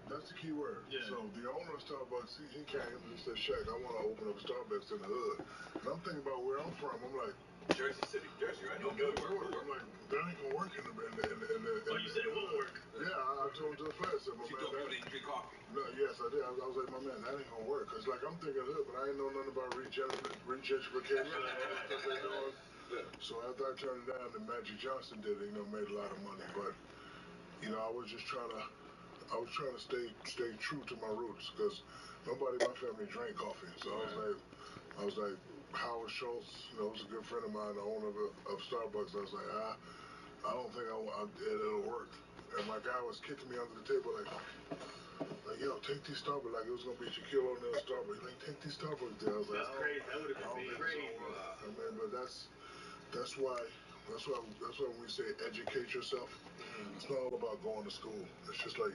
That's the key word. Yeah. So the owner of Starbucks, he came and said, Shaq, I want to open up a Starbucks in the hood. And I'm thinking about where I'm from. I'm like, Jersey City, Jersey, right? No, I'm like, that ain't gonna work in the Well, you said it won't work. Yeah, I told him to the face. I said, You told people they drink coffee. No, yes, I did. I was like, my man, that ain't gonna work. Cause like I'm thinking hood, but I ain't know nothing about regentrification and all the stuff they doing. So after I turned it down, then Magic Johnson did it. Made a lot of money. But I was just trying to stay true to my roots, because nobody in my family drank coffee. So I was like, I was like, Howard Schultz, was a good friend of mine, the owner of Starbucks. I was like, I don't think it'll work. And my guy was kicking me under the table like, yo, take these Starbucks. Like, it was going to be Shaquille O'Neal Starbucks. Like, take these Starbucks there. I was like, that's crazy. That would have been crazy. I mean, but that's why when we say educate yourself, it's not all about going to school. It's just like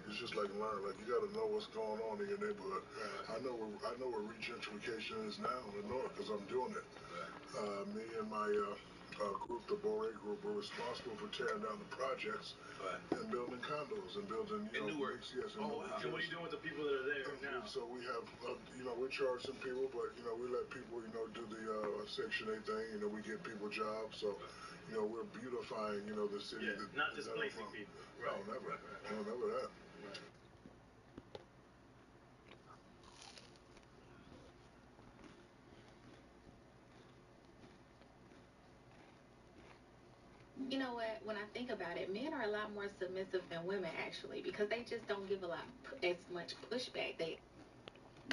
learn. Like, you got to know what's going on in your neighborhood. Right. I know where regentrification is now in the north because I'm doing it. Right. Me and my group, the Boré group, we're responsible for tearing down the projects and building condos and building, in Newark. Yes, wow. And what are you doing with the people that are there now? So we have, we charge some people, but we let people, do the Section 8 thing. We get people jobs. So, we're beautifying, the city. Yeah, not displacing people. Right. No, never. No, never that. Right. You know what? When I think about it, men are a lot more submissive than women, actually, because they just don't give as much pushback.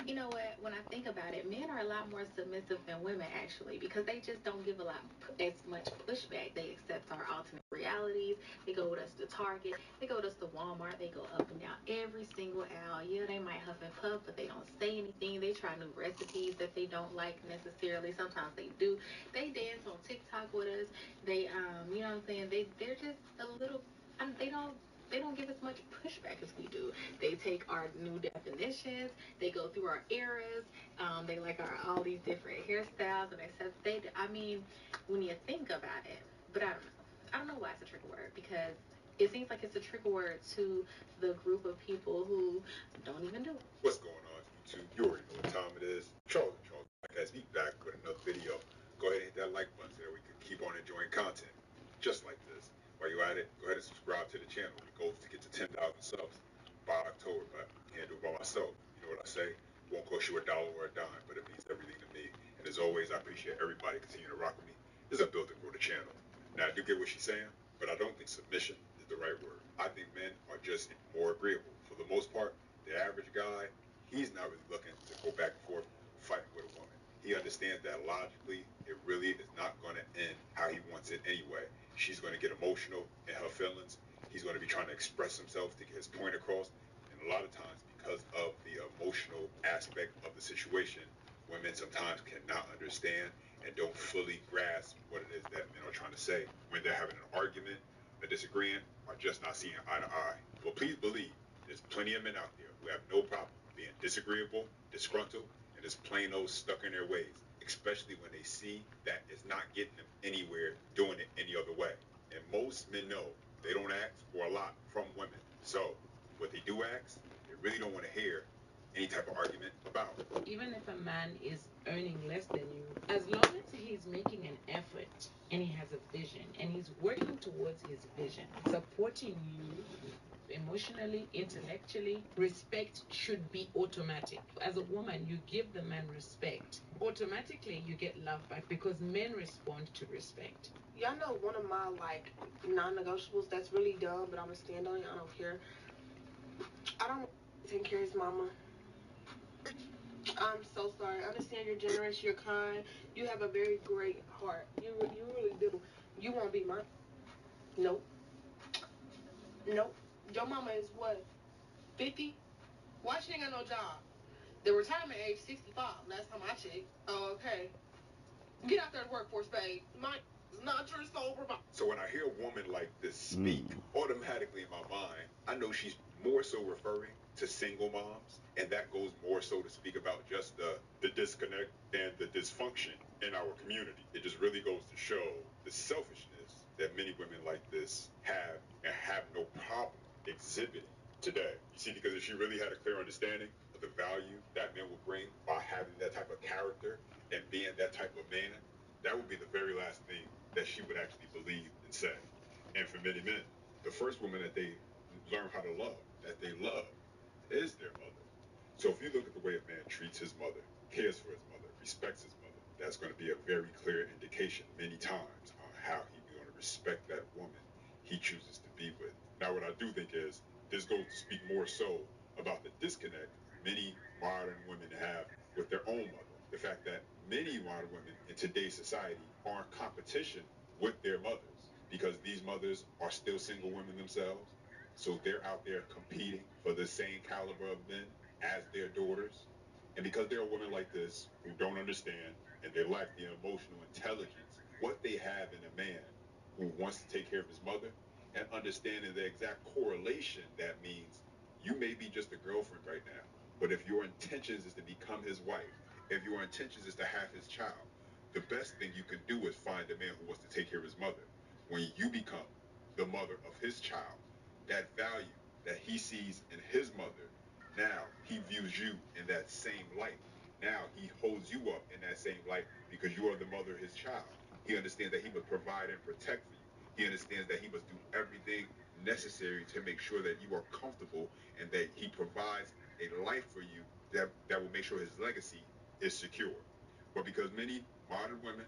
You know what? When I think about it, men are a lot more submissive than women, actually, because they just don't give as much pushback. They accept our alternate realities. They go with us to Target. They go with us to Walmart. They go up and down every single aisle. Yeah, they might huff and puff, but they don't say anything. They try new recipes that they don't like necessarily. Sometimes they do. They dance on TikTok with us. They, you know what I'm saying? They're just a little. They don't give as much pushback as we do. They take our new definitions. They go through our eras. They like all these different hairstyles, and when you think about it, but I don't know why it's a trigger word, because it seems like it's a trigger word to the group of people who don't even do it. What's going on, YouTube? You already know what time it is. Charles and Charles Podcast, be back with another video. Go ahead and hit that like button so that we can keep on enjoying content just like this. While you're at it, go ahead and subscribe to the channel. The goal is to get to 10,000 subs by October, but I can't do it by myself. You know what I say? Won't cost you $1 or a dime, but it means everything to me. And as always, I appreciate everybody continuing to rock with me. This is a build to grow the channel. Now, I do get what she's saying, but I don't think submission is the right word. I think men are just more agreeable. For the most part, the average guy, he's not really looking to go back and forth fighting with a woman. He understands that logically, it really is not going to end how he wants it anyway. She's going to get emotional in her feelings. He's going to be trying to express himself to get his point across. And a lot of times, because of the emotional aspect of the situation, women sometimes cannot understand and don't fully grasp what it is that men are trying to say when they're having an argument, they're disagreeing, or just not seeing eye to eye. But please believe, there's plenty of men out there who have no problem being disagreeable, disgruntled, and just plain old stuck in their ways, especially when they see that it's not getting them anywhere doing it any other way. And most men know they don't ask for a lot from women. So what they do ask, they really don't want to hear any type of argument about. Even if a man is earning less than you, as long as he's making an effort and he has a vision and he's working towards his vision, supporting you emotionally, intellectually, respect should be automatic. As a woman, you give the man respect. Automatically, you get love back because men respond to respect. Y'all know one of my non-negotiables that's really dumb, but I'm gonna stand on it. I don't care. I don't take care of his mama. I'm so sorry. I understand you're generous, you're kind, you have a very great heart. You really do. You won't be mine. Nope. Nope. Your mama is what? 50? Why she ain't got no job? The retirement age 65. Last time I checked. Oh, okay. Get out there and work for spade. Mine is not your sole provider. So when I hear a woman like this speak, automatically in my mind, I know she's more so referring to single moms, and that goes more so to speak about just the disconnect and the dysfunction in our community. It just really goes to show the selfishness that many women like this have and have no problem exhibiting today. You see, because if she really had a clear understanding of the value that men will bring by having that type of character and being that type of man, that would be the very last thing that she would actually believe and say. And for many men, the first woman that they learn how to love, that they love, is their mother. So if you look at the way a man treats his mother, cares for his mother, respects his mother, that's going to be a very clear indication many times on how he's going to respect that woman he chooses to be with. Now, what I do think is this goes to speak more so about the disconnect many modern women have with their own mother. The fact that many modern women in today's society are in competition with their mothers because these mothers are still single women themselves. So they're out there competing for the same caliber of men as their daughters. And because there are women like this who don't understand and they lack the emotional intelligence, what they have in a man who wants to take care of his mother and understanding the exact correlation that means you may be just a girlfriend right now, but if your intentions is to become his wife, if your intentions is to have his child, the best thing you can do is find a man who wants to take care of his mother. When you become the mother of his child, that value that he sees in his mother, now he views you in that same light. Now he holds you up in that same light because you are the mother of his child. He understands that he must provide and protect for you. He understands that he must do everything necessary to make sure that you are comfortable and that he provides a life for you that will make sure his legacy is secure. But because many modern women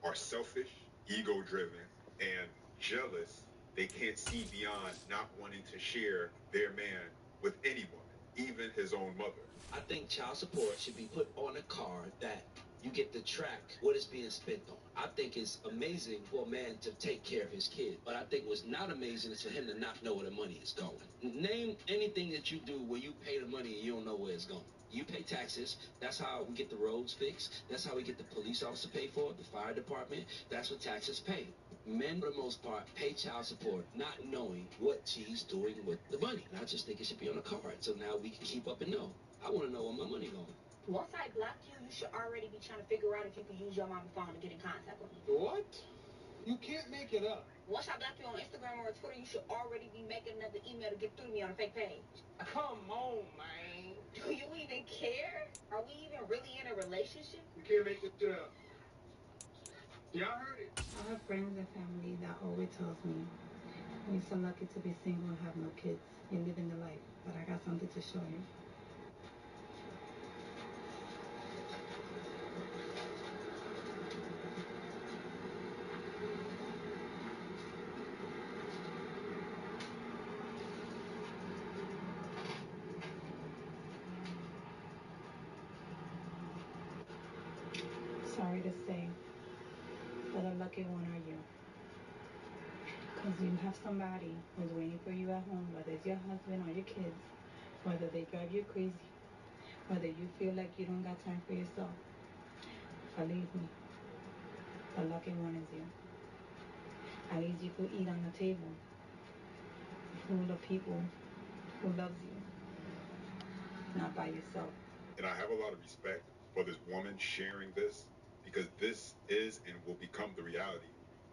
are selfish, ego-driven, and jealous, they can't see beyond not wanting to share their man with any woman, even his own mother. I think child support should be put on a card that you get to track what is being spent on. I think it's amazing for a man to take care of his kid, but I think what's not amazing is for him to not know where the money is going. Name anything that you do where you pay the money and you don't know where it's going. You pay taxes. That's how we get the roads fixed. That's how we get the police officer paid for, the fire department. That's what taxes pay. Men, for the most part, pay child support not knowing what she's doing with the money. And I just think it should be on a card so now we can keep up and know. I want to know where my money going. Once I block you, you should already be trying to figure out if you can use your mom's phone to get in contact with me. What? You can't make it up. Once I block you on Instagram or Twitter, you should already be making another email to get through to me on a fake page. Come on, man. Do you even care? Are we even really in a relationship? You can't make this shit up. Y'all heard it. I have friends and family that always tells me, you're so lucky to be single and have no kids. You're living the life, but I got something to show you. Sorry to say, but a lucky one are you. Because you have somebody who's waiting for you at home, whether it's your husband or your kids, whether they drive you crazy, whether you feel like you don't got time for yourself. Believe me, the lucky one is you. At least you could eat on the table full of people who loves you, not by yourself. And I have a lot of respect for this woman sharing this because this is and will become the reality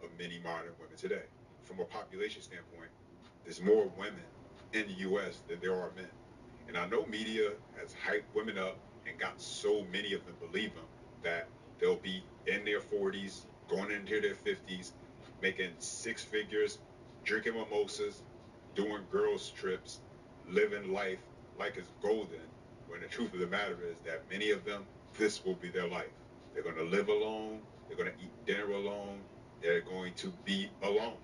of many modern women today. From a population standpoint, there's more women in the U.S. than there are men. And I know media has hyped women up and got so many of them believe them that they'll be in their 40s, going into their 50s, making six figures, drinking mimosas, doing girls trips, living life like it's golden, when the truth of the matter is that many of them, this will be their life. They're going to live alone, they're going to eat dinner alone, they're going to be alone.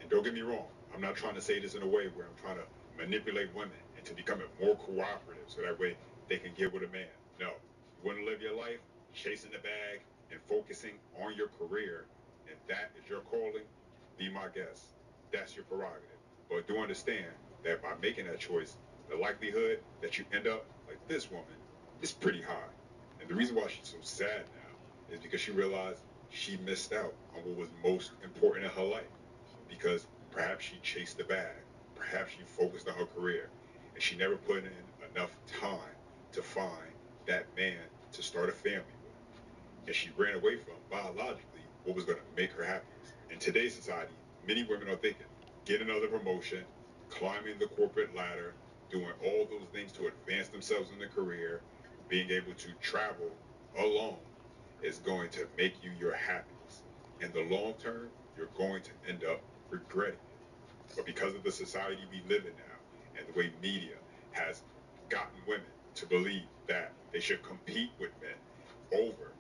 And don't get me wrong, I'm not trying to say this in a way where I'm trying to manipulate women into becoming more cooperative so that way they can get with a man. No, you want to live your life chasing the bag and focusing on your career, and that is your calling, be my guest. That's your prerogative. But do understand that by making that choice, the likelihood that you end up like this woman is pretty high. And the reason why she's so sad now is because she realized she missed out on what was most important in her life. Because perhaps she chased the bag, perhaps she focused on her career, and she never put in enough time to find that man to start a family with. And she ran away from, biologically, what was going to make her happiest. In today's society, many women are thinking, get another promotion, climbing the corporate ladder, doing all those things to advance themselves in their career, being able to travel alone is going to make you your happiest. In the long term, you're going to end up regretting it. But because of the society we live in now and the way media has gotten women to believe that they should compete with men over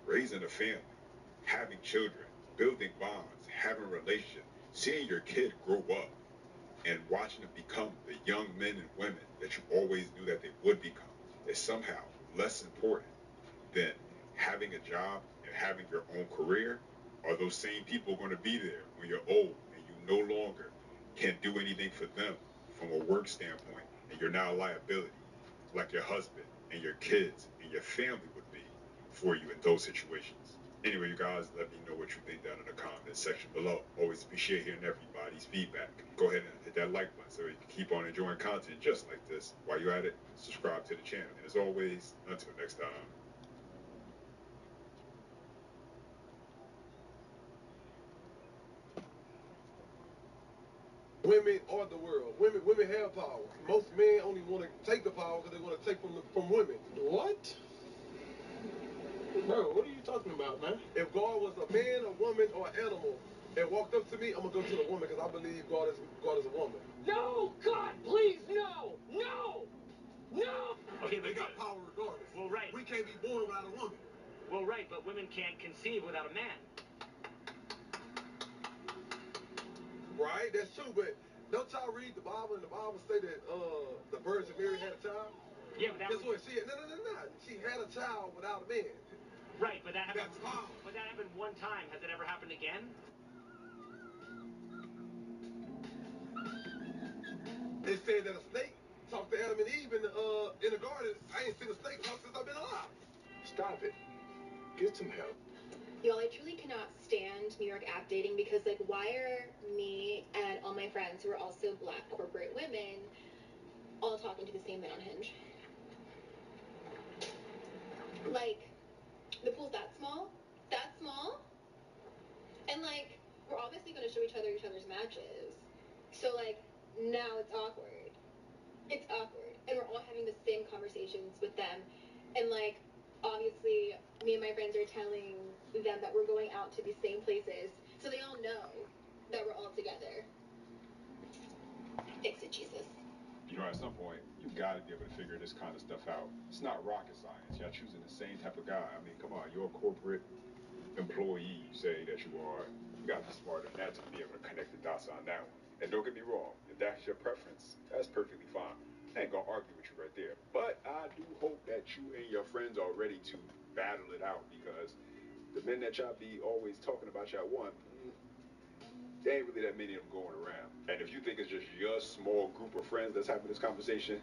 raising a family, having children, building bonds, having relationships, seeing your kid grow up and watching them become the young men and women that you always knew that they would become is somehow less important than having a job and having your own career, are those same people going to be there when you're old and you no longer can't do anything for them from a work standpoint, and you're now a liability, like your husband and your kids and your family would be for you in those situations? Anyway, you guys, let me know what you think down in the comment section below. Always appreciate hearing everybody's feedback. Go ahead and hit that like button so you can keep on enjoying content just like this. While you're at it, subscribe to the channel. And as always, until next time. Women are the world. Women have power. Most men only want to take the power because they want to take from women. What? Bro, what are you talking about, man? If God was a man, a woman, or an animal, and walked up to me, I'm gonna go to the woman because I believe God is a woman. No, God, please, no, no, no. Okay, they got power regardless. Well, right. We can't be born without a woman. Well, right, but women can't conceive without a man. Right, that's true, but don't y'all read the Bible, and the Bible say that the Virgin Mary had a child? Yeah, but Guess what? She had a child without a man. Right, but that happened. That's power. But that happened one time. Has it ever happened again? It said that a snake talked to Adam and Eve in the garden. I ain't seen a snake talk since I've been alive. Stop it. Get some help. Y'all, I truly cannot stand New York app dating because, like, why are me and all my friends who are also black corporate women all talking to the same men on Hinge? Like, the pool's that small? That small? And, like, we're obviously going to show each other's matches. So, like, now it's awkward. It's awkward. And we're all having the same conversations with them. And, like, obviously, me and my friends are telling them that we're going out to these same places, so they all know that we're all together. Fix it, Jesus. You know, at some point, you got to be able to figure this kind of stuff out. It's not rocket science. Y'all choosing the same type of guy. I mean, come on, you're a corporate employee. You say that you are. You got to be smarter than that to be able to connect the dots on that one. And don't get me wrong, if that's your preference, that's perfectly fine. I ain't gonna argue with you right there. But I do hope that you and your friends are ready to battle it out, because the men that y'all be always talking about y'all want, there ain't really that many of them going around. And if you think it's just your small group of friends that's having this conversation,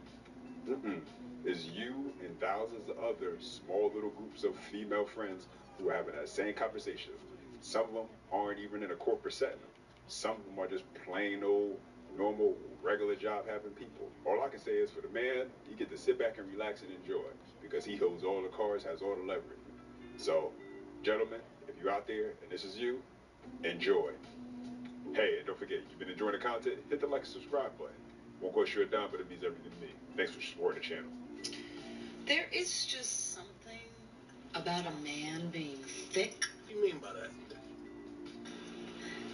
it's you and thousands of other small little groups of female friends who are having that same conversation. Some of them aren't even in a corporate setting. Some of them are just plain old, normal, regular job having people. All I can say is, for the man, he get to sit back and relax and enjoy, because he holds all the cards, has all the leverage. So, gentlemen, if you're out there and this is you, enjoy. Hey, and don't forget, if you've been enjoying the content, hit the like and subscribe button. Won't cost you a dime, but it means everything to me. Thanks for supporting the channel. There is just something about a man being thick. What do you mean by that?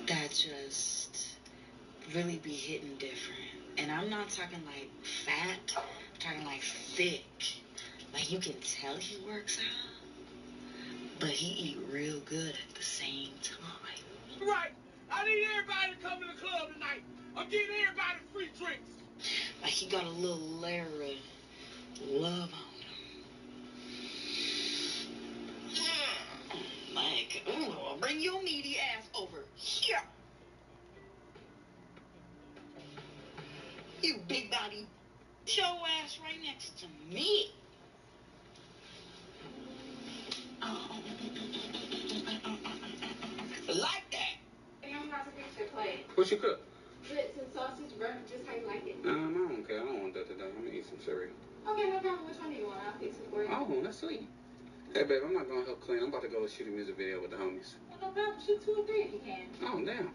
That just really be hitting different. And I'm not talking like fat, I'm talking like thick. Like, you can tell he works out, but he eat real good at the same time. Right. I need everybody to come to the club tonight. I'm getting everybody free drinks. Like, he got a little layer of love on him. Like, ooh, bring your meaty ass over here. You big body, put your ass right next to me. Like that. I'm about to fix your plate. What you cook? Grits and sausage, burnt just how you like it. I don't care. I don't want that today. I'm gonna eat some cereal. Okay, no problem. Which one do you want? I'll fix it for you. Oh, that's sweet. Hey, babe, I'm not gonna help clean. I'm about to go shoot a music video with the homies. Well, no problem. Shoot 2 or 3 if you can. Oh, damn.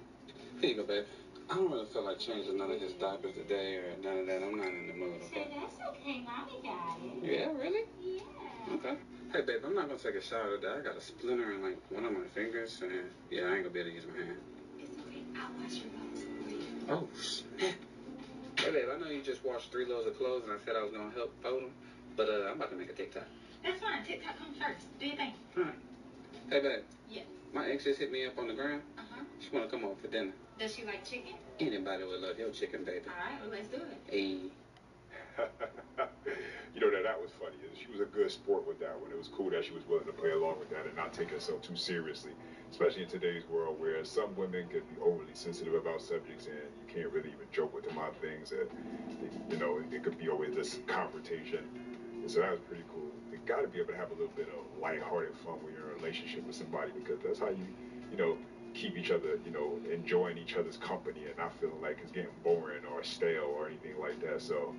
Here you go, babe. I don't really feel like changing none of his diapers today or none of that. I'm not in the mood, okay? That's okay. Mommy got it. Yeah, really? Yeah. Okay. Hey, babe, I'm not gonna take a shower today. I got a splinter in, like, one of my fingers, and, yeah, I ain't gonna be able to use my hand. It's okay. I'll wash your clothes for you. Oh, snap. Hey, babe, I know you just washed 3 loads of clothes, and I said I was gonna help fold them, but I'm about to make a TikTok. That's fine. TikTok comes first. Do your thing. All right. Hey, babe. Yes. My ex just hit me up on the ground. Uh-huh. She wanna come over for dinner. Does she like chicken? Anybody would love your chicken, baby. All right. Well, let's do it. Hey. You know, that was funny. She was a good sport with that one. It was cool that she was willing to play along with that and not take herself too seriously, especially in today's world where some women can be overly sensitive about subjects and you can't really even joke with them about things. And, you know, it could be always this confrontation. And so that was pretty cool. You got to be able to have a little bit of lighthearted fun when you're in a relationship with somebody, because that's how you know, keep each other, you know, enjoying each other's company and not feeling like it's getting boring or stale or anything like that. So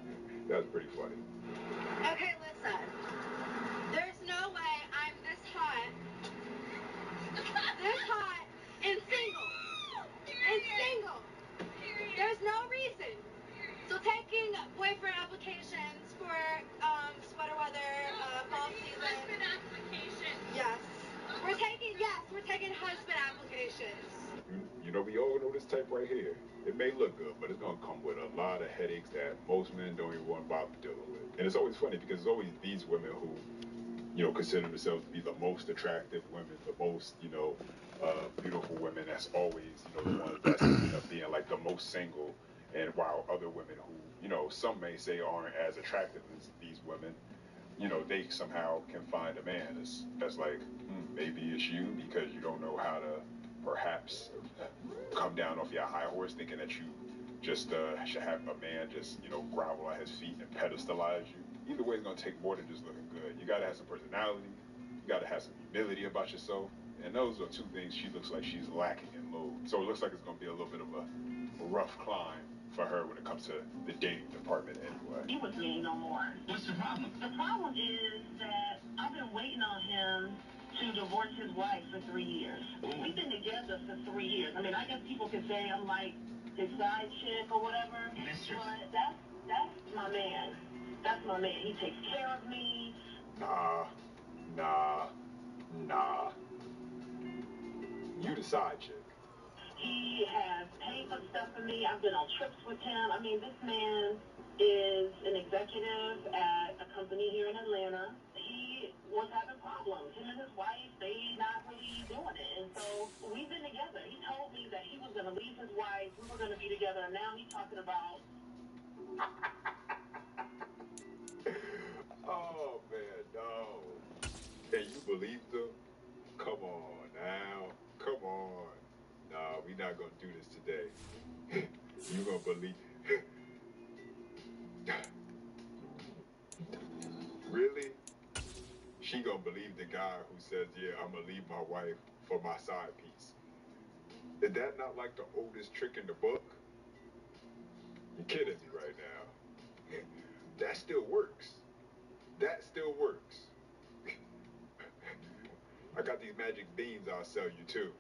that was pretty funny. Okay, listen. There's no way I'm this hot and single. There's no reason. So taking boyfriend applications for sweater weather, fall season. Husband applications. Yes. We're taking husband applications. You know, we all know this type right here. It may look good, but it's going to come with a lot of headaches that most men don't even want to bother dealing with. And it's always funny because it's always these women who, you know, consider themselves to be the most attractive women, the most, you know, beautiful women. That's always, you know, the ones that's end up being like the most single. And while other women who, you know, some may say aren't as attractive as these women, you know, they somehow can find a man that's like, maybe it's you because you don't know how to perhaps come down off your high horse thinking that you just should have a man just, you know, grovel at his feet and pedestalize you. Either way, it's going to take more than just looking good. You got to have some personality. You got to have some humility about yourself. And those are two things she looks like she's lacking in Lou. So it looks like it's going to be a little bit of a rough climb for her when it comes to the dating department anyway. He with me no more. What's the problem? The problem is that I've been waiting on him to divorce his wife for 3 years. We've been together for 3 years. I mean, I guess people could say I'm like his side chick or whatever. Mister. But that's my man. That's my man. He takes care of me. Nah. You the side chick. He has paid for stuff for me. I've been on trips with him. I mean, this man is an executive at a company here in Atlanta. He was having problems. Him and his wife, they not really doing it. And so we've been together. He told me that he was going to leave his wife. We were going to be together. And now he's talking about... Oh, man, no. And you believed him? Come on now. Come on. Nah, we not going to do this today. You going to believe... Really? She going to believe the guy who says, yeah, I'm going to leave my wife for my side piece. Is that not like the oldest trick in the book? You're kidding me right now. That still works. That still works. I got these magic beans I'll sell you too.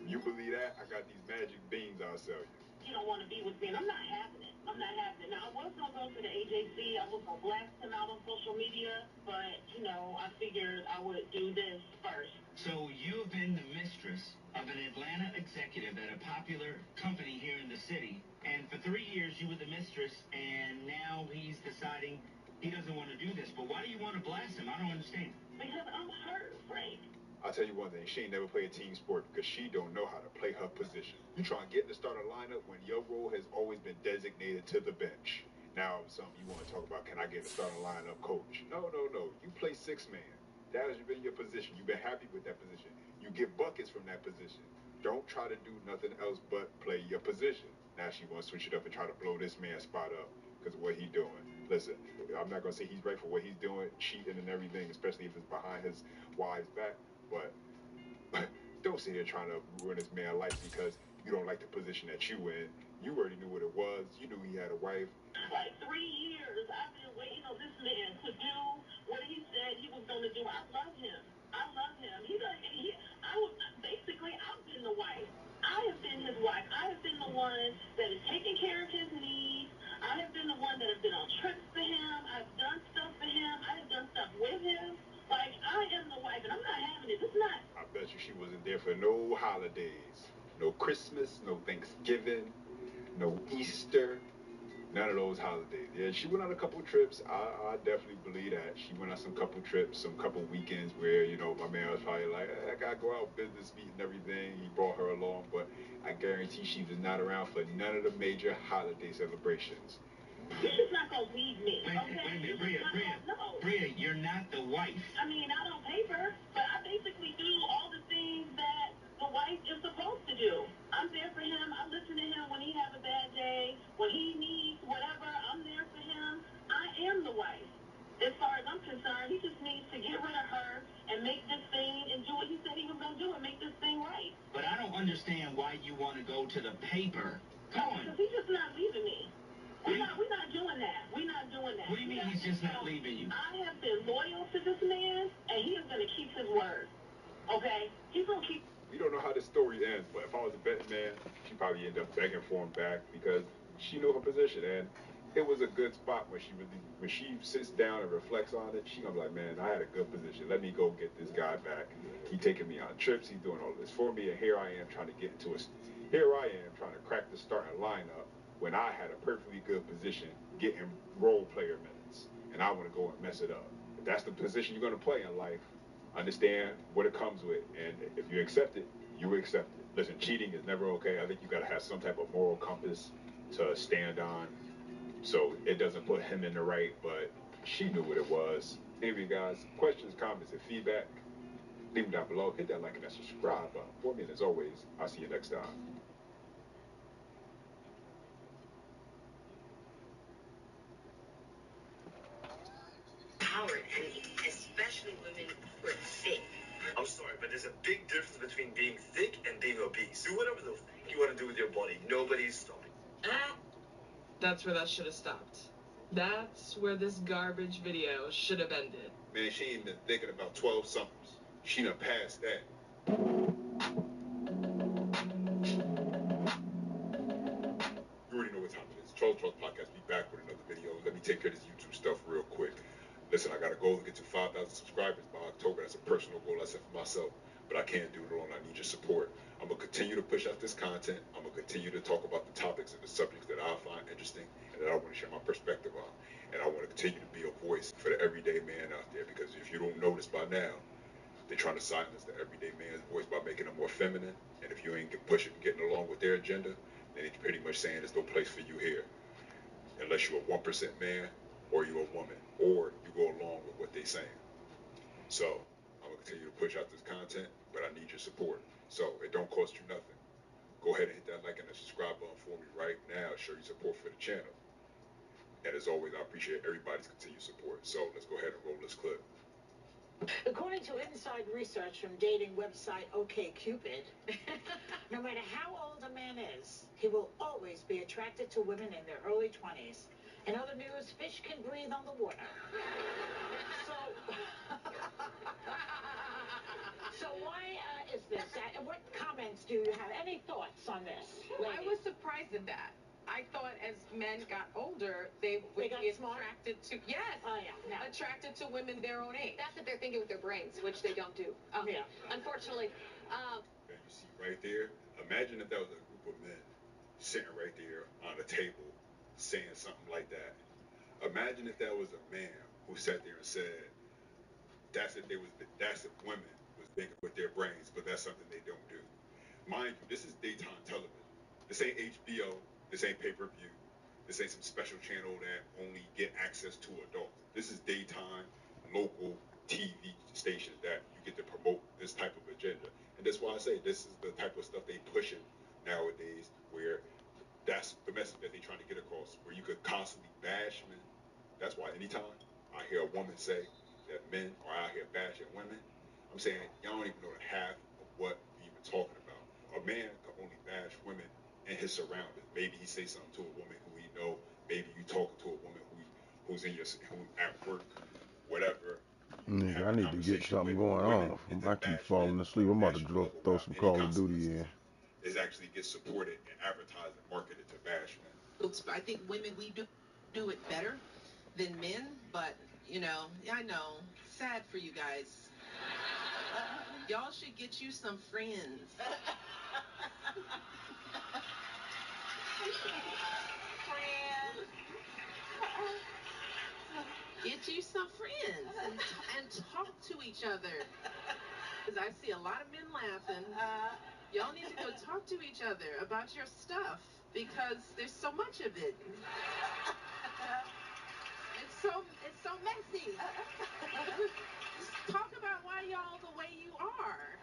You believe that? I got these magic beans I'll sell you. You don't want to be with me, and I'm not having it. I'm not having it. Now, I was going to go to the AJC. I was going to blast him out on social media, but, you know, I figured I would do this first. So you've been the mistress of an Atlanta executive at a popular company here in the city, and for 3 years you were the mistress, and now he's deciding he doesn't want to do this. But why do you want to blast him? I don't understand. Because I'm hurt, Frank. I'll tell you one thing, she ain't never played a team sport because she don't know how to play her position. You try and get in the starter lineup when your role has always been designated to the bench. Now, something you want to talk about, can I get in the starting lineup, coach? No. You play six-man. That has been your position. You've been happy with that position. You get buckets from that position. Don't try to do nothing else but play your position. Now she wants to switch it up and try to blow this man's spot up because of what he's doing. Listen, I'm not going to say he's right for what he's doing, cheating and everything, especially if it's behind his wife's back. But don't sit here trying to ruin this man's life because you don't like the position that you in. You already knew what it was. You knew he had a wife. Like 3 years, I've been waiting on this man to do what he said he was going to do. I love him. I've been the wife. I have been his wife. I have been the one that is taking care of his needs. I have been the one that has been on trips for him. I've done stuff for him. I have done stuff with him. Like, I am the wife, and I'm not having it. It's not. I bet you she wasn't there for no holidays. No Christmas, no Thanksgiving, no Easter, none of those holidays. Yeah, she went on a couple trips. I definitely believe that. She went on some couple trips, some couple weekends where, you know, my man was probably like, I gotta go out business meet and everything. He brought her along, but I guarantee she was not around for none of the major holiday celebrations. You're just not gonna leave me, Wait okay? a minute, Bria, you're not the wife. I mean, not on paper, but I basically do all the things that the wife is supposed to do. I'm there for him. I listen to him when he has a bad day, when he needs whatever. I'm there for him. I am the wife. As far as I'm concerned, he just needs to get rid of her and make this thing and do what he said he was gonna do and make this thing right. But I don't understand why you want to go to the paper. Come on. Because he's just not leaving me. We're not doing that. We're not doing that. What do you mean he's just not leaving you? I have been loyal to this man, and he is going to keep his word. Okay? He's going to keep... We don't know how this story ends, but if I was a betting man, she'd probably end up begging for him back because she knew her position, and it was a good spot when she sits down and reflects on it. She gonna be like, man, I had a good position. Let me go get this guy back. He taking me on trips. He's doing all this for me, and here I am trying to crack the starting lineup when I had a perfectly good position getting role player minutes, and I want to go and mess it up. If that's the position you're gonna play in life, understand what it comes with, and if you accept it, you accept it. Listen, cheating is never okay. I think you gotta have some type of moral compass to stand on, so it doesn't put him in the right, but she knew what it was. Anyway, guys, questions, comments, and feedback, leave them down below. Hit that like and that subscribe button for me, and as always, I'll see you next time. And especially women who are thick. I'm sorry, but there's a big difference between being thick and being obese. Do whatever the f you want to do with your body. Nobody's stopping. That's where that should have stopped. That's where this garbage video should have ended. Man, she ain't been thinking about 12 summers. She done passed that. You already know what time it is. Charles Podcast, be back with another video. Let me take care of this YouTube stuff real quick. Listen, I got a goal to get to 5,000 subscribers by October. That's a personal goal I set for myself, but I can't do it alone. I need your support. I'm going to continue to push out this content. I'm going to continue to talk about the topics and the subjects that I find interesting and that I want to share my perspective on. And I want to continue to be a voice for the everyday man out there, because if you don't notice by now, they're trying to silence the everyday man's voice by making them more feminine. And if you ain't getting along with their agenda, then it's pretty much saying there's no place for you here. Unless you're a 1% man, or you're a woman, or you go along with what they're saying. So I'm gonna continue to push out this content, but I need your support. So it don't cost you nothing. Go ahead and hit that like and that subscribe button for me right now. Show your support for the channel. And as always, I appreciate everybody's continued support. So let's go ahead and roll this clip. According to inside research from dating website OkCupid, no matter how old a man is, he will always be attracted to women in their early 20s. In other news, fish can breathe on the water. So why is this? What comments do you have? Any thoughts on this? I was surprised at that. I thought as men got older, they would be attracted to, attracted to women their own age. That's what they're thinking with their brains, which they don't do. Unfortunately. You see right there, imagine if that was a group of men sitting right there on a table saying something like that. Imagine if that was a man who sat there and said, that's if women was thinking with their brains, but that's something they don't do. Mind you, this is daytime television. This ain't HBO. This ain't pay-per-view. This ain't some special channel that only get access to adults. This is daytime, local TV station that you get to promote this type of agenda. And that's why I say this is the type of stuff they pushing nowadays, where that's the message that they're trying to get across, where you could constantly bash men. That's why anytime I hear a woman say that men are out here bashing women, I'm saying y'all don't even know the half of what we even talking about. A man can only bash women in his surroundings. Maybe he say something to a woman who he know. Maybe you talking to a woman who's at work, whatever. Nigga, I need to get something going on. I keep falling asleep. I'm about to throw some Call of Duty in. Is actually get supported and advertised and marketed to bash men. I think women, we do it better than men, but, you know, I know. Sad for you guys. Y'all should get you some friends. Get you some friends and talk to each other. Because I see a lot of men laughing. Y'all need to go talk to each other about your stuff, because there's so much of it. it's so messy. Talk about why y'all the way you are.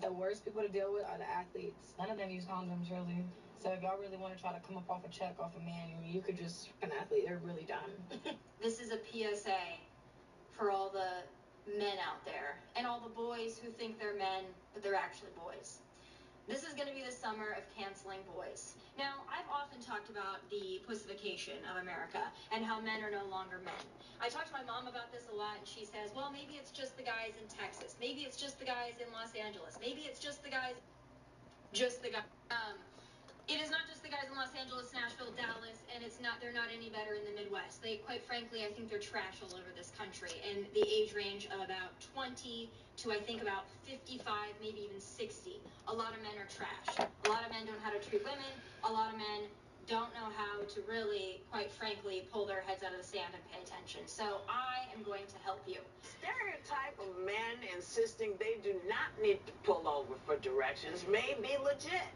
The worst people to deal with are the athletes. None of them use condoms, really. So if y'all really want to try to come up off a check off a man, you could just an athlete. They're really dumb. This is a PSA for all the men out there and all the boys who think they're men, but they're actually boys. This is going to be the summer of canceling boys. Now, I've often talked about the pussification of America and how men are no longer men. I talk to my mom about this a lot, and she says, well, maybe it's just the guys in Texas. Maybe it's just the guys in Los Angeles. Maybe it's just the guys, it is not just the guys in Los Angeles, Nashville, Dallas, and they're not any better in the Midwest. They, quite frankly, I think they're trash all over this country. And the age range of about 20 to I think about 55, maybe even 60. A lot of men are trash. A lot of men don't know how to treat women. A lot of men don't know how to really, quite frankly, pull their heads out of the sand and pay attention. So I am going to help you. Stereotype of men insisting they do not need to pull over for directions may be legit.